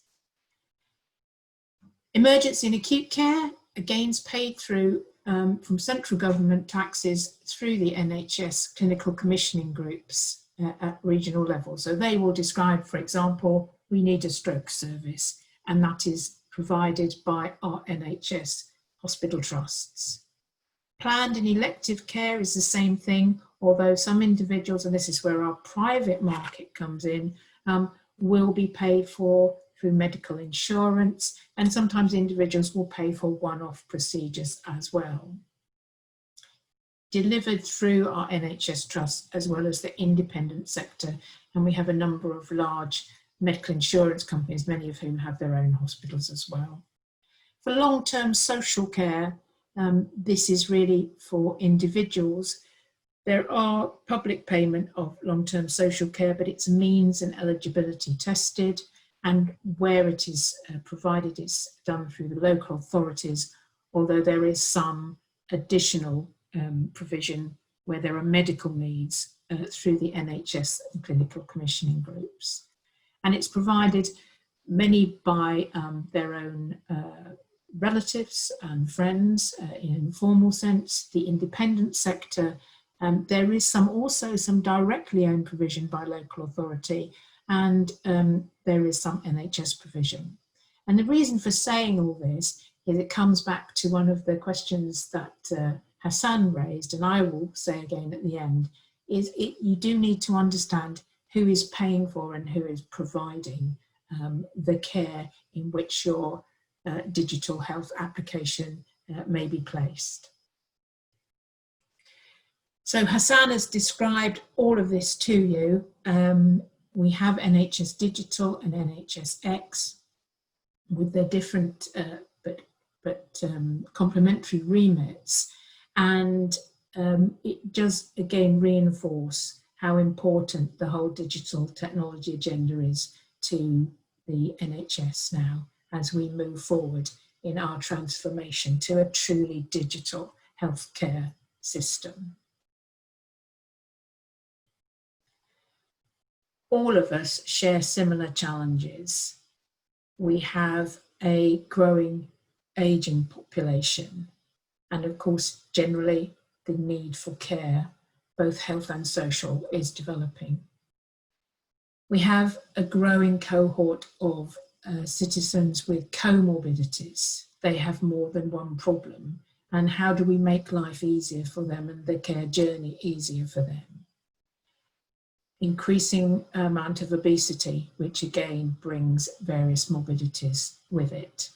Emergency and acute care, again, is paid through from central government taxes through the NHS clinical commissioning groups at regional level. So they will describe, for example, we need a stroke service, and that is provided by our NHS hospital trusts. Planned and elective care is the same thing, although some individuals, and this is where our private market comes in, will be paid for through medical insurance, and sometimes individuals will pay for one-off procedures as well. Delivered through our NHS trusts as well as the independent sector, and we have a number of large medical insurance companies, many of whom have their own hospitals as well. For long-term social care, this is really for individuals. There are public payment of long-term social care, but its means and eligibility tested, and where it is provided is done through the local authorities, although there is some additional provision where there are medical needs through the NHS and clinical commissioning groups. And it's provided many by their own relatives and friends in an informal sense. The independent sector, there is also some directly owned provision by local authority, and there is some NHS provision. And the reason for saying all this is it comes back to one of the questions that Hassan raised, and I will say again at the end, is you do need to understand who is paying for and who is providing the care in which your digital health application may be placed. So Hassan has described all of this to you. We have NHS Digital and NHSX with their different but complementary remits, and it does again reinforce how important the whole digital technology agenda is to the NHS now as we move forward in our transformation to a truly digital healthcare system. All of us share similar challenges. We have a growing aging population, and of course, generally, the need for care, both health and social, is developing. We have a growing cohort of citizens with comorbidities. They have more than one problem, and how do we make life easier for them and the care journey easier for them? Increasing amount of obesity, which again brings various morbidities with it.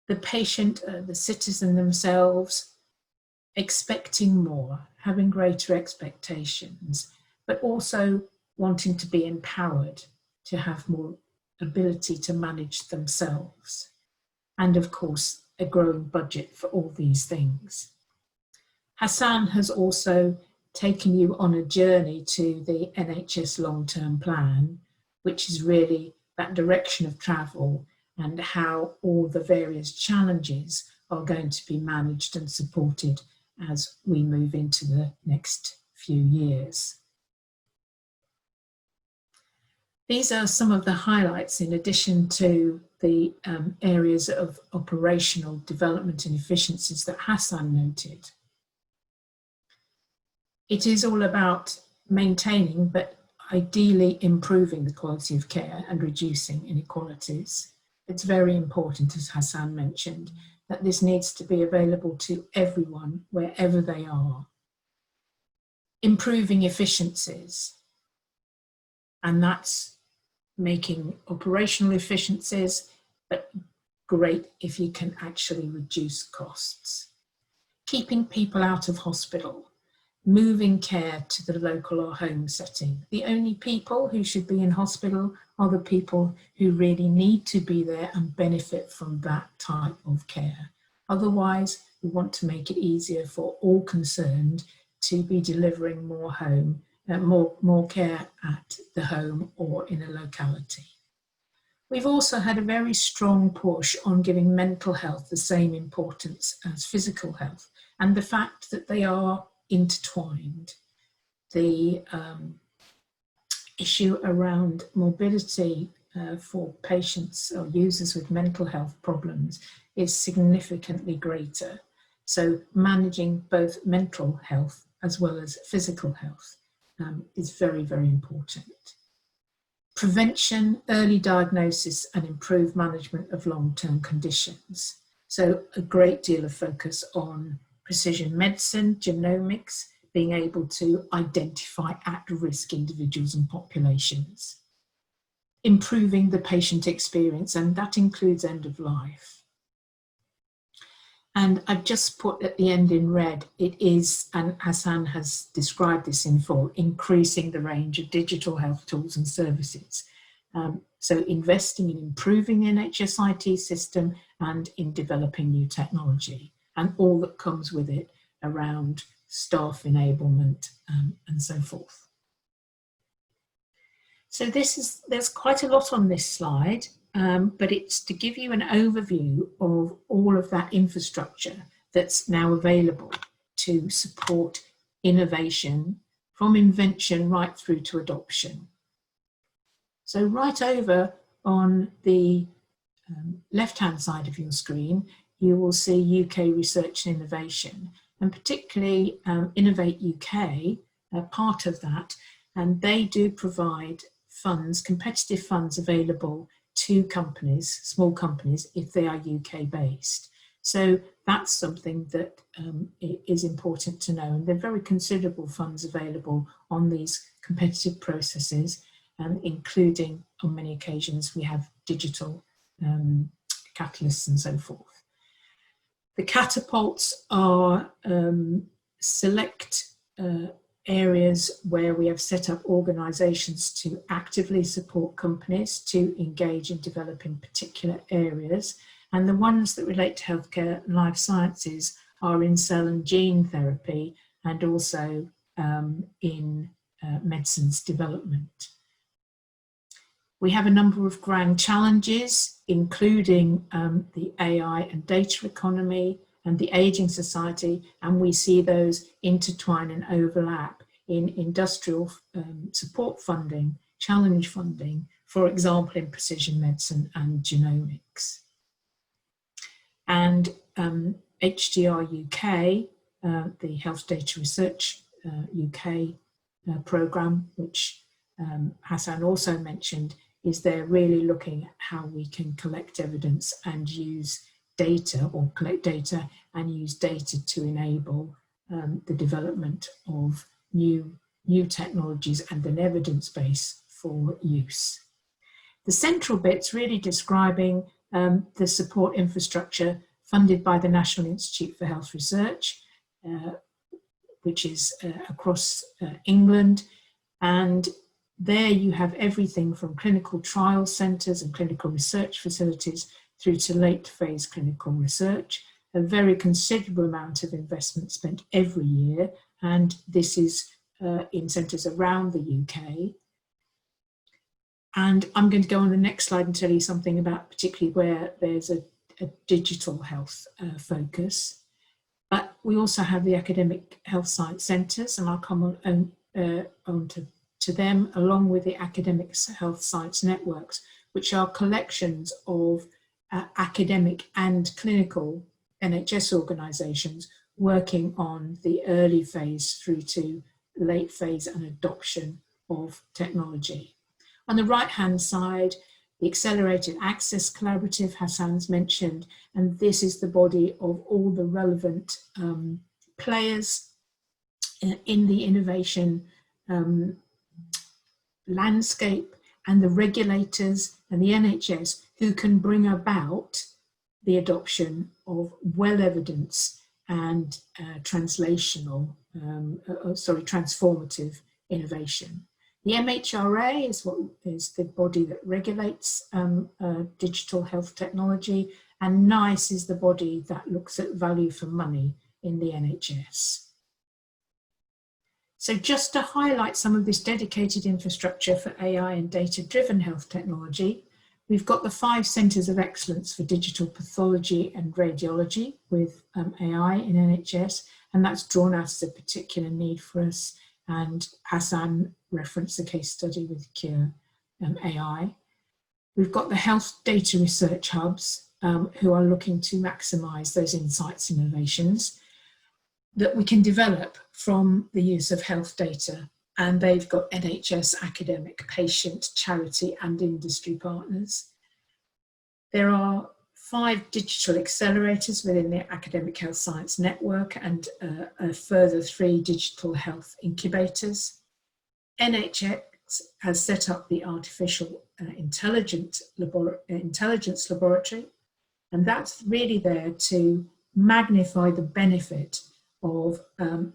The patient, the citizen themselves, expecting more, having greater expectations, but also wanting to be empowered to have more ability to manage themselves. And of course, a growing budget for all these things. Hassan has also taken you on a journey to the NHS long-term plan, which is really that direction of travel and how all the various challenges are going to be managed and supported as we move into the next few years. These are some of the highlights in addition to the areas of operational development and efficiencies that Hassan noted. It is all about maintaining, but ideally improving the quality of care and reducing inequalities. It's very important, as Hassan mentioned, that this needs to be available to everyone wherever they are. Improving efficiencies, and that's making operational efficiencies, but great if you can actually reduce costs. Keeping people out of hospital, moving care to the local or home setting. The only people who should be in hospital are the people who really need to be there and benefit from that type of care. Otherwise, we want to make it easier for all concerned to be delivering more care at the home or in a locality. We've also had a very strong push on giving mental health the same importance as physical health, and the fact that they are intertwined. The issue around mobility for patients or users with mental health problems is significantly greater. So managing both mental health as well as physical health is very, very important. Prevention, early diagnosis and improved management of long-term conditions. So a great deal of focus on precision medicine, genomics, being able to identify at-risk individuals and populations. Improving the patient experience, and that includes end of life. And I've just put at the end in red, it is, and Hassan has described this in full, increasing the range of digital health tools and services. So investing in improving the NHS IT system and in developing new technology and all that comes with it around staff enablement and so forth. So there's quite a lot on this slide. But it's to give you an overview of all of that infrastructure that's now available to support innovation from invention right through to adoption. So right over on the left-hand side of your screen, you will see UK Research and Innovation, and particularly InvestUK, part of that, and they do provide funds, competitive funds available to companies, small companies, if they are UK based. So that's something that is important to know. And there are very considerable funds available on these competitive processes, including on many occasions we have digital catalysts and so forth. The catapults are select areas where we have set up organisations to actively support companies to engage and develop in particular areas. And the ones that relate to healthcare and life sciences are in cell and gene therapy and also in medicines development. We have a number of grand challenges, including the AI and data economy, and the ageing society, and we see those intertwine and overlap in industrial support funding, challenge funding, for example, in precision medicine and genomics. And HDR UK, the Health Data Research UK programme, which Hassan also mentioned, is there really looking at how we can collect evidence and use data, or collect data and use data to enable the development of new technologies and an evidence base for use. The central bit's really describing the support infrastructure funded by the National Institute for Health Research, which is across England, and there you have everything from clinical trial centres and clinical research facilities through to late phase clinical research. A very considerable amount of investment spent every year, and this is in centres around the UK. And I'm going to go on the next slide and tell you something about particularly where there's a digital health focus. But we also have the academic health science centres, and I'll come on to them, along with the academic health science networks, which are collections of academic and clinical NHS organisations working on the early phase through to late phase and adoption of technology. On the right-hand side, the Accelerated Access Collaborative, Hassan's mentioned, and this is the body of all the relevant players in the innovation landscape, and the regulators and the NHS who can bring about the adoption of well-evidence and transformative innovation. The MHRA is the body that regulates digital health technology, and NICE is the body that looks at value for money in the NHS. So just to highlight some of this dedicated infrastructure for AI and data-driven health technology, we've got the 5 centres of excellence for digital pathology and radiology with AI in NHS, and that's drawn out as a particular need for us. And Hassan referenced the case study with Cure AI. We've got the health data research hubs who are looking to maximise those insights and innovations that we can develop from the use of health data. And they've got NHS, academic, patient, charity and industry partners. There are 5 digital accelerators within the Academic Health Science Network and a further 3 digital health incubators. NHS has set up the Artificial Intelligence Laboratory, and that's really there to magnify the benefit of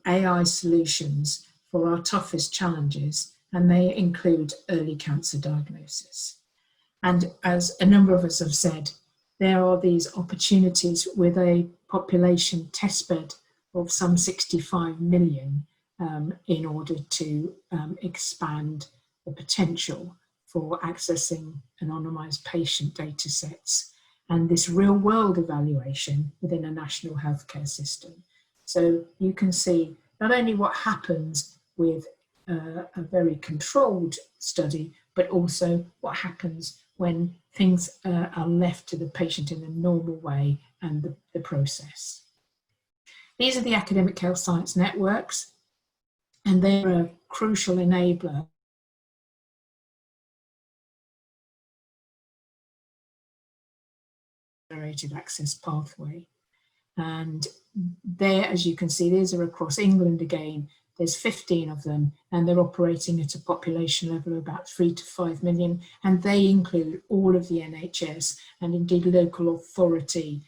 AI solutions for our toughest challenges, and they include early cancer diagnosis. And as a number of us have said, there are these opportunities with a population testbed of some 65 million in order to expand the potential for accessing anonymised patient data sets and this real world evaluation within a national healthcare system. So you can see not only what happens with a very controlled study, but also what happens when things are left to the patient in a normal way and the process. These are the academic health science networks, and they're a crucial enabler accelerated access pathway. And there, as you can see, these are across England again. There's 15 of them, and they're operating at a population level of about 3 to 5 million, and they include all of the NHS and indeed local authority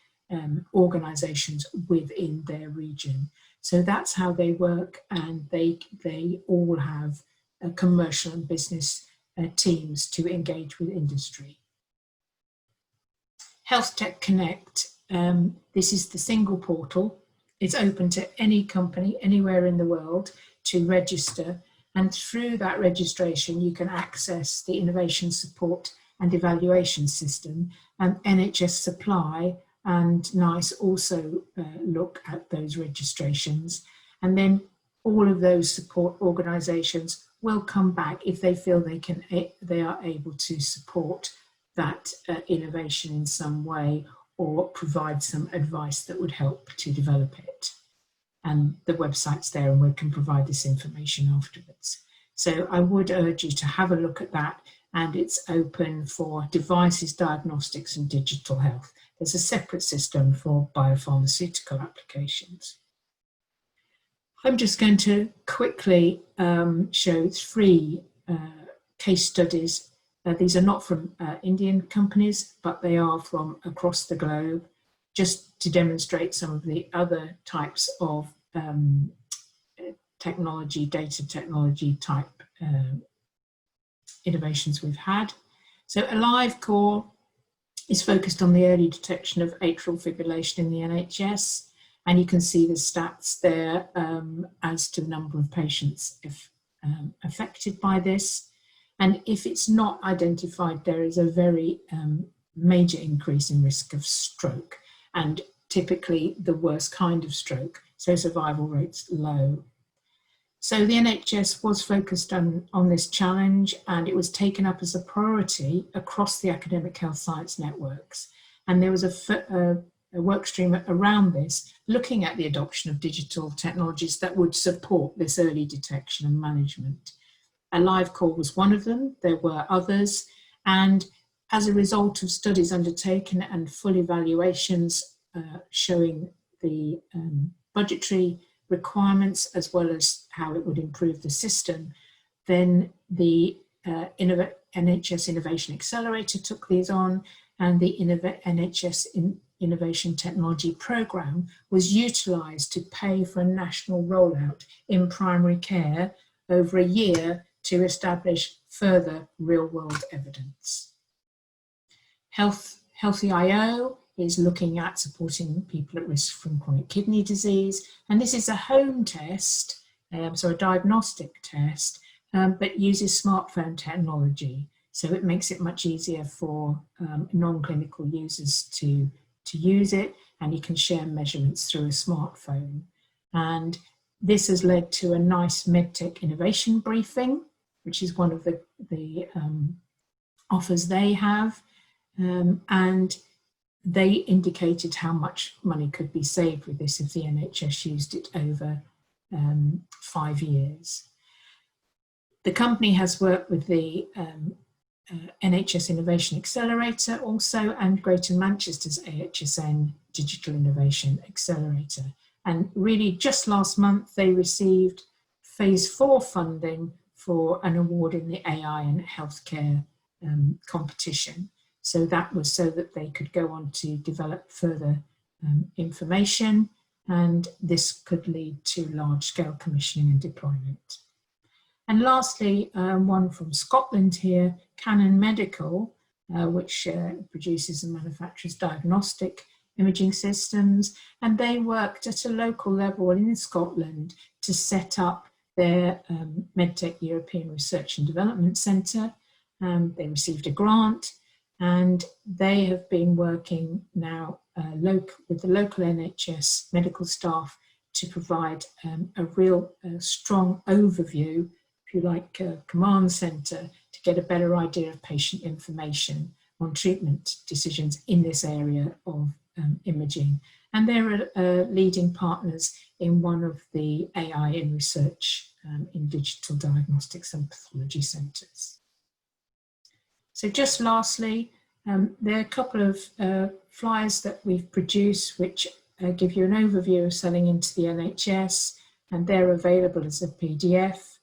organisations within their region. So that's how they work, and they all have commercial and business teams to engage with industry. Health Tech Connect, this is the single portal. It's open to any company anywhere in the world to register, and through that registration you can access the innovation support and evaluation system, and NHS Supply and NICE also look at those registrations, and then all of those support organisations will come back if they feel they are able to support that innovation in some way or provide some advice that would help to develop it. And the website's there, and we can provide this information afterwards. So I would urge you to have a look at that, and it's open for devices, diagnostics and digital health. There's a separate system for biopharmaceutical applications. I'm just going to quickly show 3 case studies. These are not from Indian companies, but they are from across the globe, just to demonstrate some of the other types of technology, data technology type innovations we've had. So AliveCore is focused on the early detection of atrial fibrillation in the NHS, and you can see the stats there as to the number of patients affected by this. And if it's not identified, there is a very major increase in risk of stroke, and typically the worst kind of stroke, so survival rates low. So the NHS was focused on this challenge, and it was taken up as a priority across the academic health science networks. And there was a work stream around this, looking at the adoption of digital technologies that would support this early detection and management. AliveCore was one of them. There were others. And as a result of studies undertaken and full evaluations showing the budgetary requirements as well as how it would improve the system, then the NHS Innovation Accelerator took these on, and the NHS Innovation Technology Programme was utilised to pay for a national rollout in primary care over a year to establish further real-world evidence. Healthy.io is looking at supporting people at risk from chronic kidney disease, and this is a home test, so a diagnostic test, but uses smartphone technology, so it makes it much easier for non-clinical users to use it, and you can share measurements through a smartphone. And this has led to a nice medtech innovation briefing, which is one of the offers they have, and they indicated how much money could be saved with this if the NHS used it over 5 years. The company has worked with the NHS Innovation Accelerator also, and Greater Manchester's AHSN Digital Innovation Accelerator. And really just last month they received phase 4 funding for an award in the AI and healthcare competition. So that was so that they could go on to develop further information, and this could lead to large-scale commissioning and deployment. And lastly, one from Scotland here, Canon Medical, which produces and manufactures diagnostic imaging systems, and they worked at a local level in Scotland to set up their MedTech European Research and Development Centre. They received a grant, and they have been working now with the local NHS medical staff to provide a real strong overview, if you like, command centre, to get a better idea of patient information on treatment decisions in this area of imaging. And they're leading partners in one of the AI in research in digital diagnostics and pathology centres. So just lastly, there are a couple of flyers that we've produced which give you an overview of selling into the NHS, and they're available as a PDF.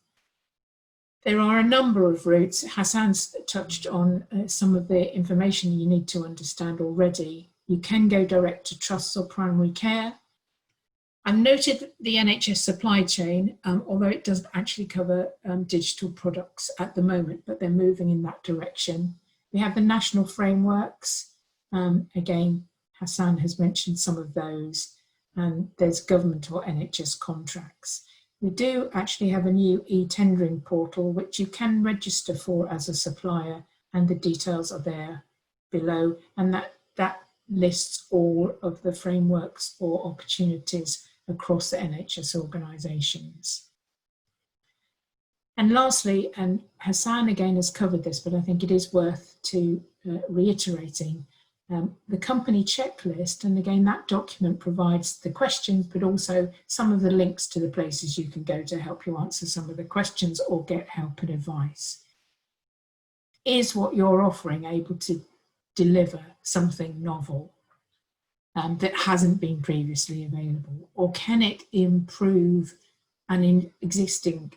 There are a number of routes. Hassan's touched on some of the information you need to understand already. You can go direct to trusts or primary care. I've noted the NHS supply chain, although it doesn't actually cover digital products at the moment, but they're moving in that direction. We have the national frameworks. Again, Hassan has mentioned some of those, and there's government or NHS contracts. We do actually have a new e-tendering portal, which you can register for as a supplier, and the details are there below, and that lists all of the frameworks or opportunities across the NHS organisations. And lastly, and Hassan again has covered this, but I think it is worth to reiterating, the company checklist, and again that document provides the questions, but also some of the links to the places you can go to help you answer some of the questions or get help and advice. Is what you're offering able to deliver something novel that hasn't been previously available, or can it improve an existing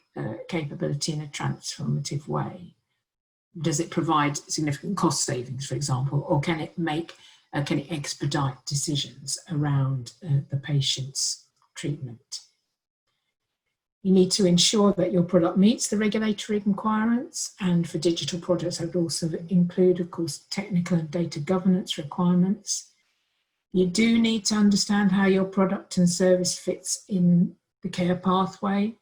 capability in a transformative way? Does it provide significant cost savings, for example, or can it expedite decisions around the patient's treatment? You need to ensure that your product meets the regulatory requirements, and for digital products, I would also include, of course, technical and data governance requirements. You do need to understand how your product and service fits in the care pathway.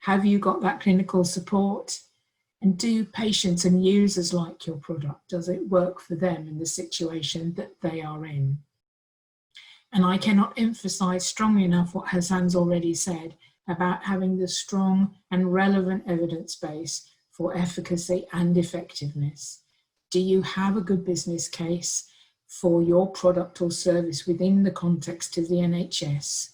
Have you got that clinical support? And do patients and users like your product? Does it work for them in the situation that they are in? And I cannot emphasize strongly enough what Hassan's already said about having the strong and relevant evidence base for efficacy and effectiveness. Do you have a good business case for your product or service within the context of the NHS?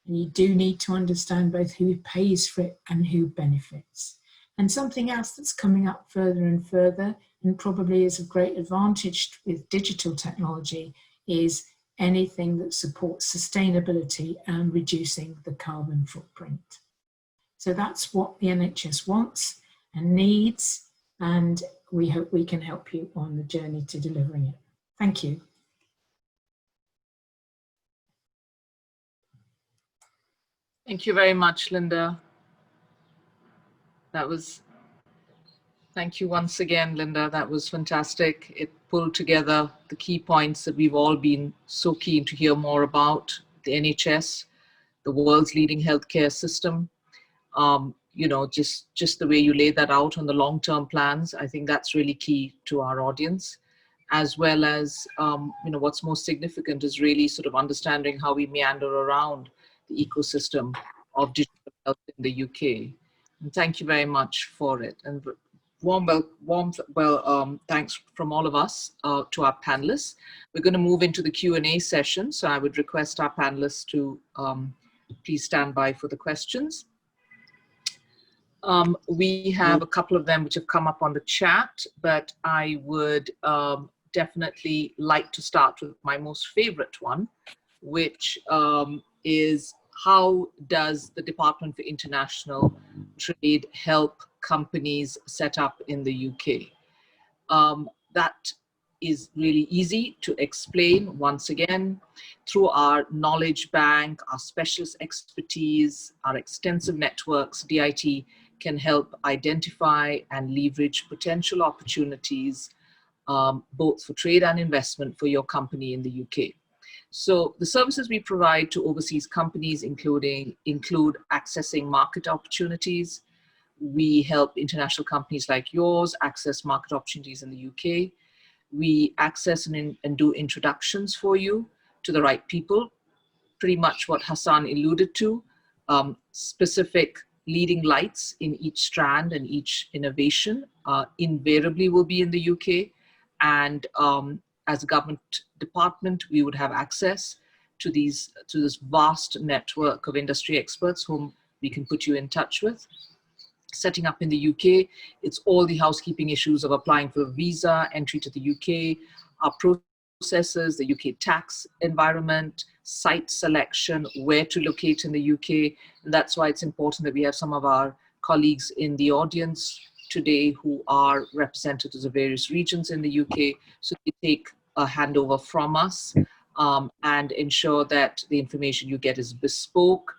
And you do need to understand both who pays for it and who benefits. And something else that's coming up further and further, and probably is of great advantage with digital technology, is anything that supports sustainability and reducing the carbon footprint. So that's what the NHS wants and needs, and we hope we can help you on the journey to delivering it. Thank you. Thank you very much, Linda. Thank you once again, Linda. That was fantastic. It pulled together the key points that we've all been so keen to hear more about: the NHS, the world's leading healthcare system. You know, just the way you laid that out on the long-term plans, I think that's really key to our audience, as well as, you know, what's most significant is really sort of understanding how we meander around the ecosystem of digital health in the UK. And thank you very much for it. And warm thanks from all of us to our panelists. We're going to move into the Q&A session, so I would request our panelists to please stand by for the questions. We have a couple of them which have come up on the chat, but I would definitely like to start with my most favorite one, which is: how does the Department for International Trade help companies set up in the UK? That is really easy to explain. Once again, through our knowledge bank, our specialist expertise, our extensive networks, DIT can help identify and leverage potential opportunities, both for trade and investment for your company in the UK. So the services we provide to overseas companies include accessing market opportunities. We help international companies like yours access market opportunities in the UK. We access and do introductions for you to the right people, pretty much what Hassan alluded to, specific leading lights in each strand and each innovation invariably will be in the UK. And as a government department, we would have access to this vast network of industry experts whom we can put you in touch with. Setting up in the UK, it's all the housekeeping issues of applying for a visa, entry to the UK, our processes, the UK tax environment, site selection, where to locate in the UK. And that's why it's important that we have some of our colleagues in the audience today who are representatives of various regions in the UK, so they take a handover from us and ensure that the information you get is bespoke.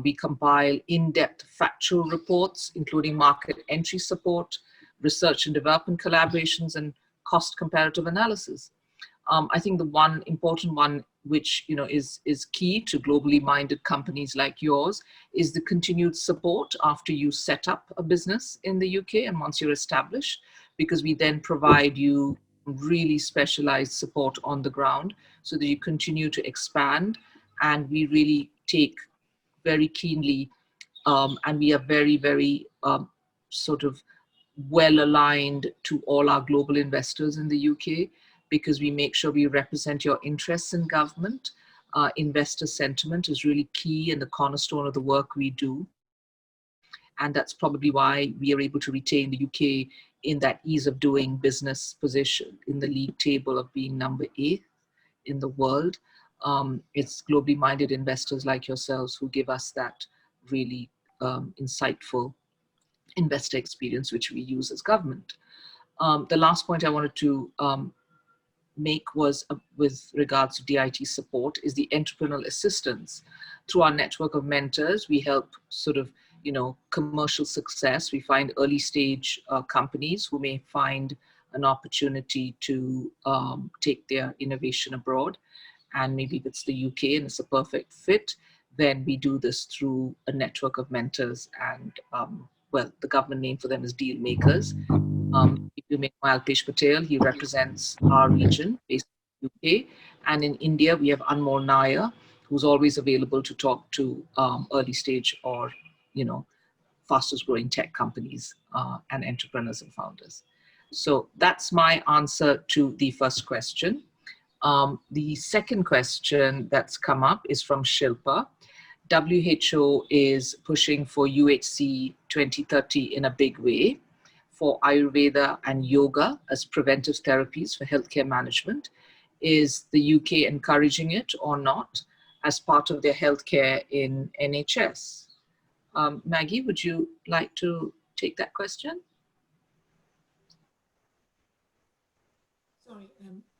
We compile in-depth factual reports, including market entry support, research and development collaborations, and cost comparative analysis. I think the one important one, which is key to globally minded companies like yours, is the continued support after you set up a business in the UK and once you're established, because we then provide you really specialized support on the ground so that you continue to expand. And we really take very keenly, and we are very, very sort of well aligned to all our global investors in the UK, because we make sure we represent your interests in government. Investor sentiment is really key and the cornerstone of the work we do. And that's probably why we are able to retain the UK in that ease of doing business position in the league table of being number 8 in the world. It's globally minded investors like yourselves who give us that really insightful investor experience, which we use as government. The last point I wanted to make was with regards to DIT support is the entrepreneurial assistance. Through our network of mentors, we help sort of commercial success. We find early stage companies who may find an opportunity to take their innovation abroad. And maybe if it's the UK and it's a perfect fit, then we do this through a network of mentors and, the government name for them is deal makers. You may know Alpesh Patel, he represents our region based in the UK. And in India, we have Anmol Nair, who's always available to talk to early stage or, fastest growing tech companies and entrepreneurs and founders. So that's my answer to the first question. The second question that's come up is from Shilpa. WHO is pushing for UHC 2030 in a big way for Ayurveda and yoga as preventive therapies for healthcare management. Is the UK encouraging it or not as part of their healthcare in NHS? Maggie, would you like to take that question?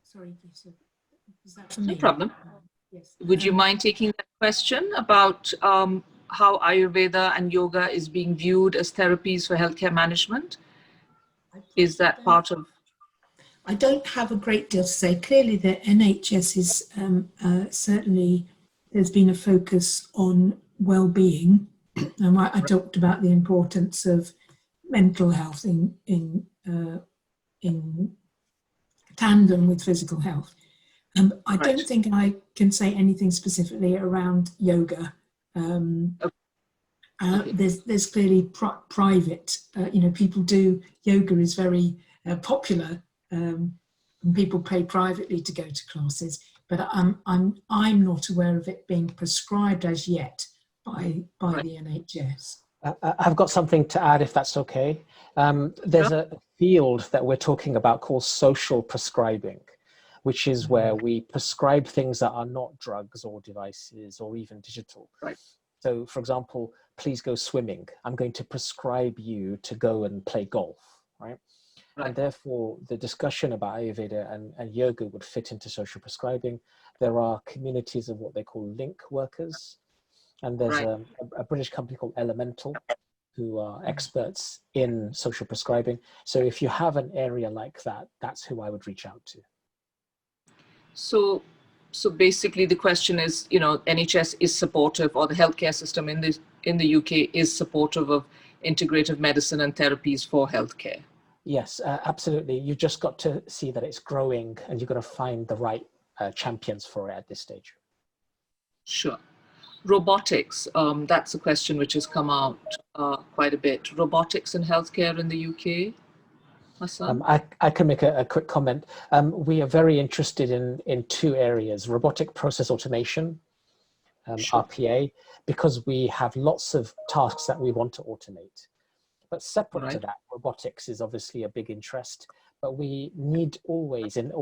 Sorry, Gita. Is that for me? No problem. Yes. Would you mind taking that question about how Ayurveda and yoga is being viewed as therapies for healthcare management? Is that part of? I don't have a great deal to say. Clearly, the NHS is certainly, there's been a focus on well-being. And I talked about the importance of mental health in tandem with physical health. I don't think I can say anything specifically around yoga. There's clearly private, people do, yoga is very popular, and people pay privately to go to classes, but I'm not aware of it being prescribed as yet by the NHS. I've got something to add, if that's okay. There's a field that we're talking about called social prescribing, which is where we prescribe things that are not drugs or devices or even digital. Right. So, for example, please go swimming. I'm going to prescribe you to go and play golf, right? And therefore, the discussion about Ayurveda and yoga would fit into social prescribing. There are communities of what they call link workers. And there's a British company called Elemental, who are experts in social prescribing. So if you have an area like that, that's who I would reach out to. So basically the question is, NHS is supportive, or the healthcare system in the UK is supportive of integrative medicine and therapies for healthcare. Yes, absolutely. You've just got to see that it's growing, and you've got to find the right champions for it at this stage. Sure. Robotics, that's a question which has come out quite a bit. Robotics in healthcare in the UK? I can make a quick comment. We are very interested in two areas: robotic process automation, RPA, because we have lots of tasks that we want to automate. But separate to that, robotics is obviously a big interest, but we need always and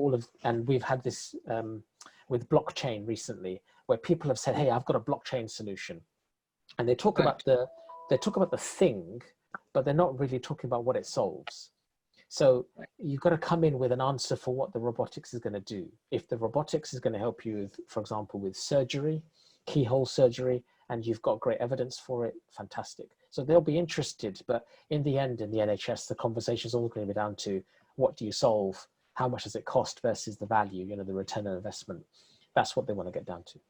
we've had this with blockchain recently, where people have said, hey, I've got a blockchain solution. And they talk about the thing, but they're not really talking about what it solves. So you've got to come in with an answer for what the robotics is going to do. If the robotics is going to help you with, for example, with surgery, keyhole surgery, and you've got great evidence for it, fantastic. So they'll be interested, but in the end, in the NHS, the conversation is all going to be down to what do you solve? How much does it cost versus the value, the return on investment? That's what they want to get down to.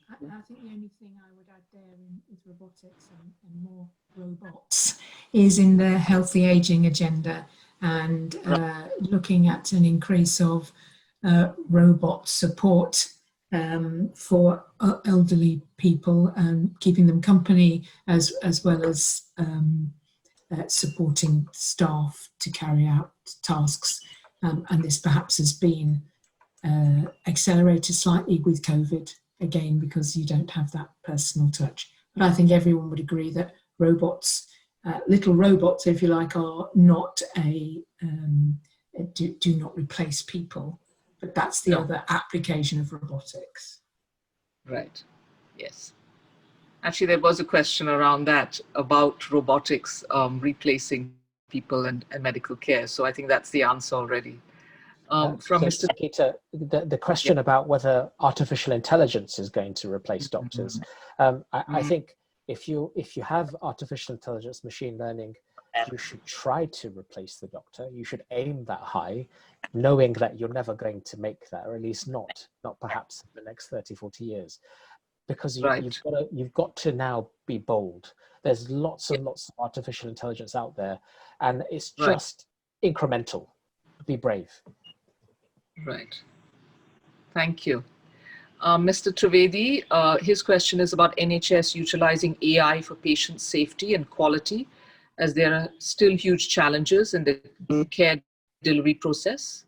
I think the only thing I would add there with robotics and more robots is in the healthy aging agenda, and looking at an increase of robot support for elderly people and keeping them company, as well as supporting staff to carry out tasks. And this perhaps has been accelerated slightly with COVID, again, because you don't have that personal touch. But I think everyone would agree that robots, little robots, if you like, are not do not replace people. But that's the other application of robotics. Right. Yes. Actually, there was a question around that about robotics replacing people and medical care. So I think that's the answer already. From Mr. Gita, the question about whether artificial intelligence is going to replace doctors, I think if you have artificial intelligence, machine learning, you should try to replace the doctor. You should aim that high, knowing that you're never going to make that, or at least not perhaps in the next 30, 40 years. Because you've got to now be bold. There's lots and lots of artificial intelligence out there, and it's just incremental. Be brave. Right. Thank you. Mr. Trivedi, his question is about NHS utilizing AI for patient safety and quality, as there are still huge challenges in the care delivery process.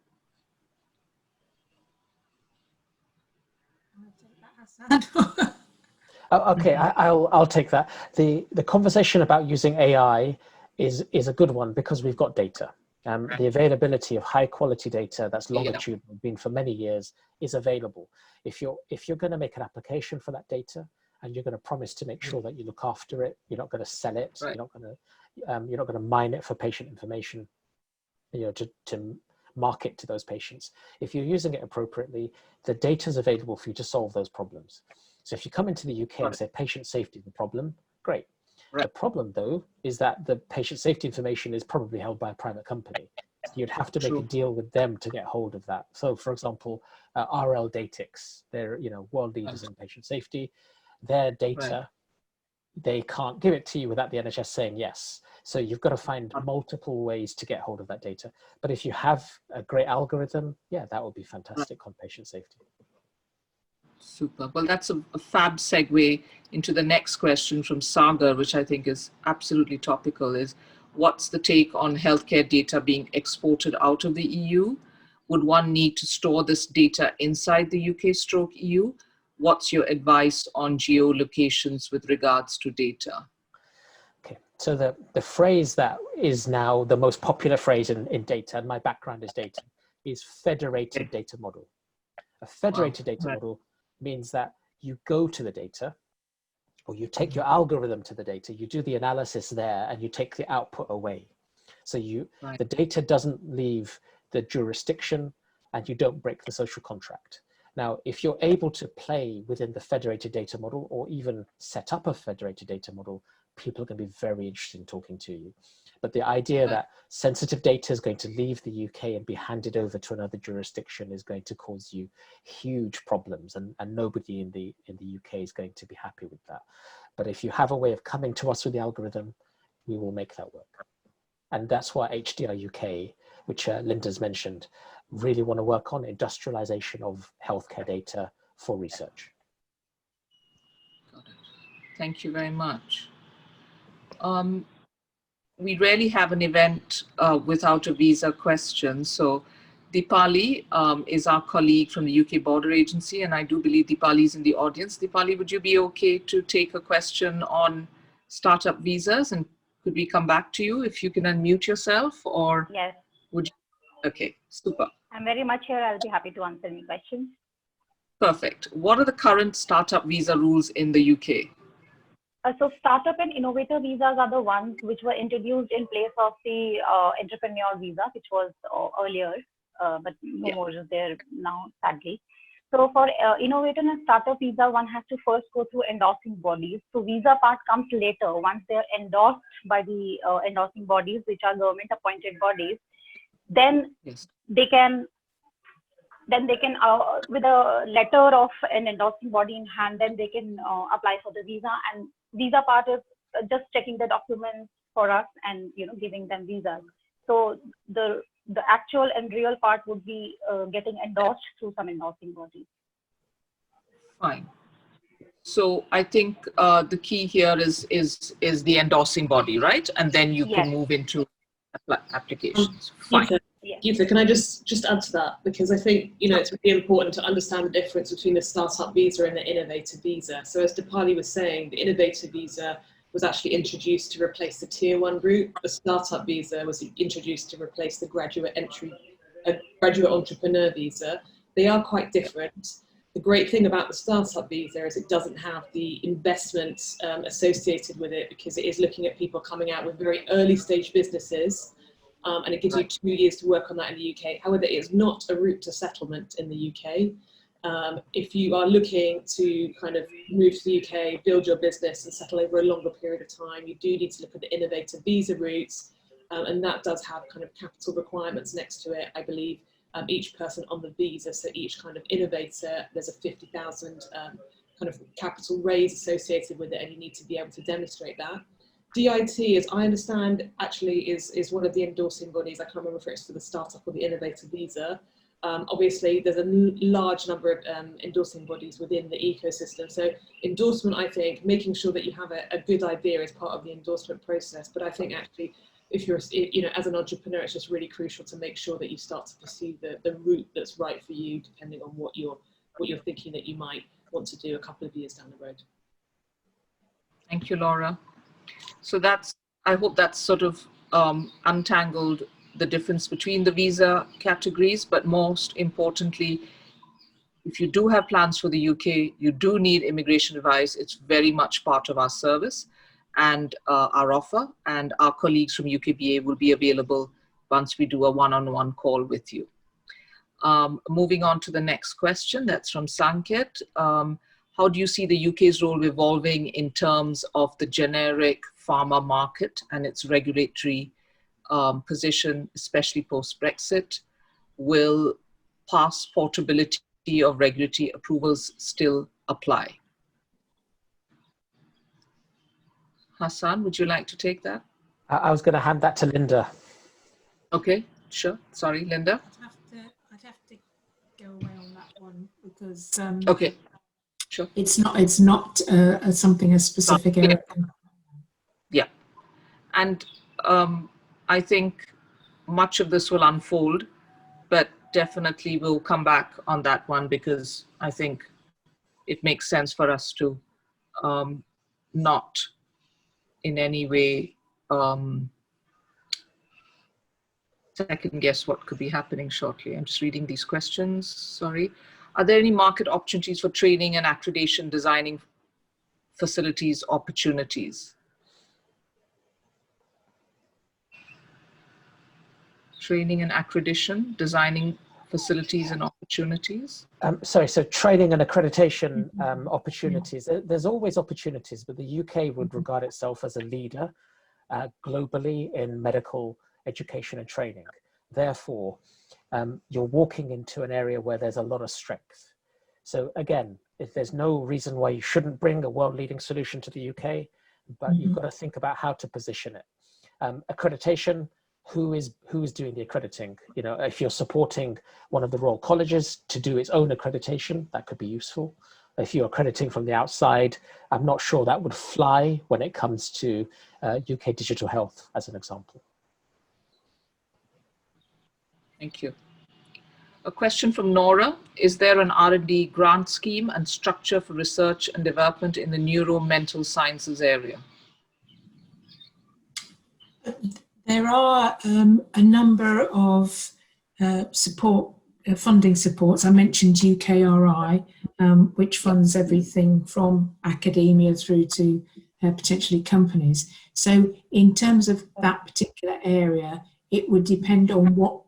Okay, I'll take that. The conversation about using AI is a good one because we've got data. The availability of high quality data that's longitudinal, been for many years, is available. If you're going to make an application for that data and you're going to promise to make sure that you look after it, you're not going to sell it, you're not going to mine it for patient information, to market to those patients. If you're using it appropriately, the data is available for you to solve those problems. So if you come into the UK and say patient safety is the problem, great. The problem, though, is that the patient safety information is probably held by a private company. So you'd have to make a deal with them to get hold of that. So, for example, RL Datix, they're world leaders in patient safety. Their data, they can't give it to you without the NHS saying yes. So you've got to find multiple ways to get hold of that data. But if you have a great algorithm, that would be fantastic on patient safety. Super. Well, that's a fab segue into the next question from Sagar, which I think is absolutely topical, is what's the take on healthcare data being exported out of the EU? Would one need to store this data inside the UK/EU? What's your advice on geolocations with regards to data? Okay, so the phrase that is now the most popular phrase in data, and my background is data, is federated data model. A federated data model means that you go to the data, or you take your algorithm to the data, you do the analysis there, and you take the output away. So the data doesn't leave the jurisdiction, and you don't break the social contract. Now, if you're able to play within the federated data model, or even set up a federated data model, people are going to be very interested in talking to you. But the idea that sensitive data is going to leave the UK and be handed over to another jurisdiction is going to cause you huge problems, and nobody in the UK is going to be happy with that. But if you have a way of coming to us with the algorithm, we will make that work. And that's why HDR UK, which Linda's mentioned, really want to work on industrialization of healthcare data for research. Got it. Thank you very much. We rarely have an event without a visa question. So Deepali is our colleague from the UK Border Agency, and I do believe Deepali is in the audience. Deepali, would you be okay to take a question on startup visas? And could we come back to you if you can unmute yourself, or Yes. would you? Okay, super. I'm very much here. I'll be happy to answer any questions. Perfect. What are the current startup visa rules in the UK? So startup and innovator visas are the ones which were introduced in place of the entrepreneur visa, which was earlier, but no more is there now, sadly. So for innovator and startup visa, one has to first go through endorsing bodies. So visa part comes later. Once they're endorsed by the endorsing bodies, which are government appointed bodies, then they can with a letter of an endorsing body in hand, then they can apply for the visa. And visa part is just checking the documents for us and giving them visas. So the actual and real part would be getting endorsed through some endorsing body. Fine. So I think the key here is the endorsing body, right? And then you can move into applications. Fine. Gita, can I just add to that? Because I think, it's really important to understand the difference between the startup visa and the innovator visa. So as Deepali was saying, the innovator visa was actually introduced to replace the tier 1 route. The startup visa was introduced to replace the graduate entrepreneur visa. They are quite different. The great thing about the startup visa is it doesn't have the investments associated with it, because it is looking at people coming out with very early stage businesses. And it gives you 2 years to work on that in the UK. However, it is not a route to settlement in the UK. If you are looking to kind of move to the UK, build your business and settle over a longer period of time, you do need to look at the innovator visa routes, and that does have kind of capital requirements next to it. I believe each person on the visa, so each kind of innovator, there's a 50,000 kind of capital raise associated with it, and you need to be able to demonstrate that. DIT, as I understand, actually is one of the endorsing bodies. I can't remember if it's for the startup or the innovator visa. Obviously, there's a large number of endorsing bodies within the ecosystem. So endorsement, I think, making sure that you have a good idea is part of the endorsement process. But I think actually, if you're, as an entrepreneur, it's just really crucial to make sure that you start to pursue the route that's right for you, depending on what you're thinking that you might want to do a couple of years down the road. Thank you, Laura. So I hope that's sort of untangled the difference between the visa categories, but most importantly, if you do have plans for the UK, you do need immigration advice. It's very much part of our service and our offer, and our colleagues from UKBA will be available once we do a one-on-one call with you. Moving on to the next question, that's from Sanket. How do you see the UK's role evolving in terms of the generic pharma market and its regulatory position, especially post-Brexit? Will past portability of regulatory approvals still apply? Hassan, would you like to take that? I was going to hand that to Linda. Okay, sure. Sorry, Linda. I'd have to go away on that one because Okay, sure. It's not something as specific area. Yeah, and I think much of this will unfold, but definitely we'll come back on that one because I think it makes sense for us to not in any way second guess what could be happening shortly. I'm just reading these questions, sorry. Are there any market opportunities for training and accreditation designing facilities opportunities? Training and accreditation, designing facilities and opportunities? Sorry, so training and accreditation opportunities. There's always opportunities, but the UK would regard itself as a leader globally in medical education and training. Therefore, you're walking into an area where there's a lot of strength. So again, if there's no reason why you shouldn't bring a world-leading solution to the UK, but you've got to think about how to position it. Accreditation, who is doing the accrediting? You know, if you're supporting one of the Royal Colleges to do its own accreditation, that could be useful. If you're accrediting from the outside, I'm not sure that would fly when it comes to UK digital health, as an example. Thank you. A question from Nora. Is there an R&D grant scheme and structure for research and development in the neuromental sciences area? There are a number of funding supports. I mentioned UKRI, which funds everything from academia through to potentially companies. So in terms of that particular area, it would depend on what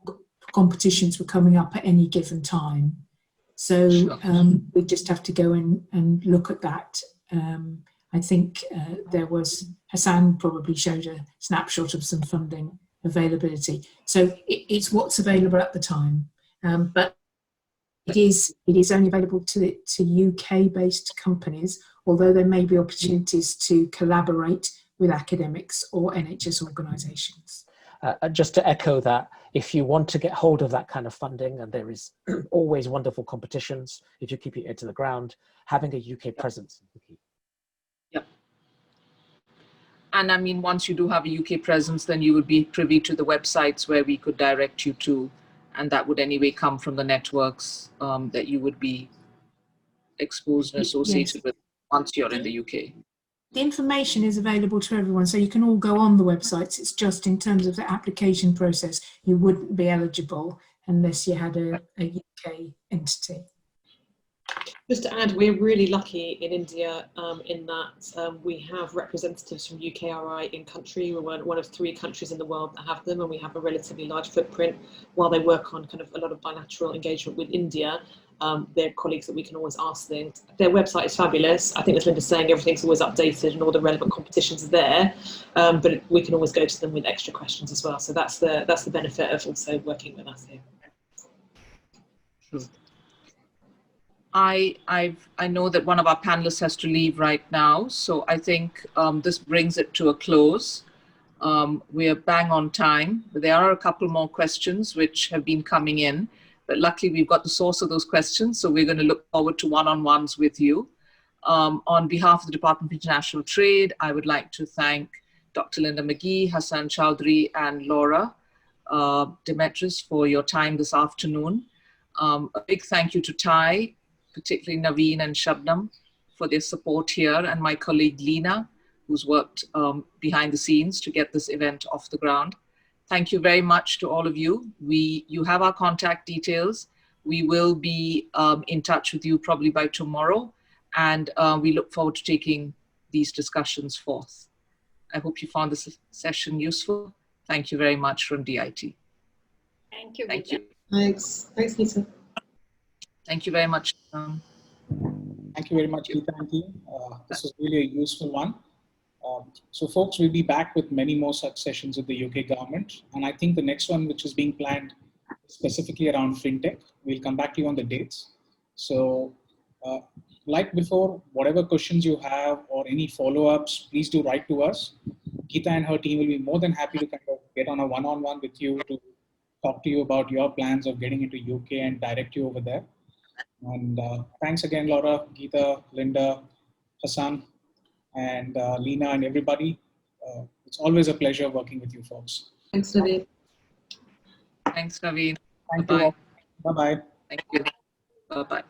competitions were coming up at any given time. So we just have to go in and look at that. I think there was, Hassan probably showed a snapshot of some funding availability. So it's what's available at the time. But it is only available to UK-based companies, although there may be opportunities to collaborate with academics or NHS organisations. Just to echo that, if you want to get hold of that kind of funding, and there is always wonderful competitions, if you keep your ear to the ground, having a UK presence is the key. Yep. And I mean, once you do have a UK presence, then you would be privy to the websites where we could direct you to, and that would anyway come from the networks that you would be exposed and associated with once you're in the UK. The information is available to everyone, so you can all go on the websites. It's just in terms of the application process, you wouldn't be eligible unless you had a UK entity. Just to add, we're really lucky in India in that we have representatives from UKRI in country. We're one of 3 countries in the world that have them, and we have a relatively large footprint while they work on kind of a lot of bilateral engagement with India. their colleagues that we can always ask things. Their website is fabulous. I think, as Linda's saying, everything's always updated and all the relevant competitions are there, but we can always go to them with extra questions as well. So that's the benefit of also working with us here. True. I know that one of our panelists has to leave right now, so I think this brings it to a close. We are bang on time, but there are a couple more questions which have been coming in, but luckily we've got the source of those questions, so we're going to look forward to one-on-ones with you. On behalf of the Department of International Trade, I would like to thank Dr. Linda Mckee, Hassan Chowdhury, and Laura Demetris for your time this afternoon. A big thank you to Ty, particularly Naveen and Shabnam, for their support here, and my colleague Lena, who's worked behind the scenes to get this event off the ground. Thank you very much to all of you. You have our contact details. We will be in touch with you probably by tomorrow, and we look forward to taking these discussions forth. I hope you found this session useful. Thank you very much from DIT. Thank you. Thank you. Thanks, Gita. Thank you very much. Thank you very much, Gita and team. This was really a useful one. So folks, we'll be back with many more such sessions with the UK government. And I think the next one, which is being planned specifically around fintech, we'll come back to you on the dates. So like before, whatever questions you have or any follow-ups, please do write to us. Gita and her team will be more than happy to kind of get on a one-on-one with you to talk to you about your plans of getting into UK and direct you over there. And thanks again, Laura, Gita, Linda, Hassan, and Lena, and everybody. It's always a pleasure working with you folks. Thanks, Naveen. Thanks, Naveen. Thank you all. Bye-bye. Thank you. Bye-bye.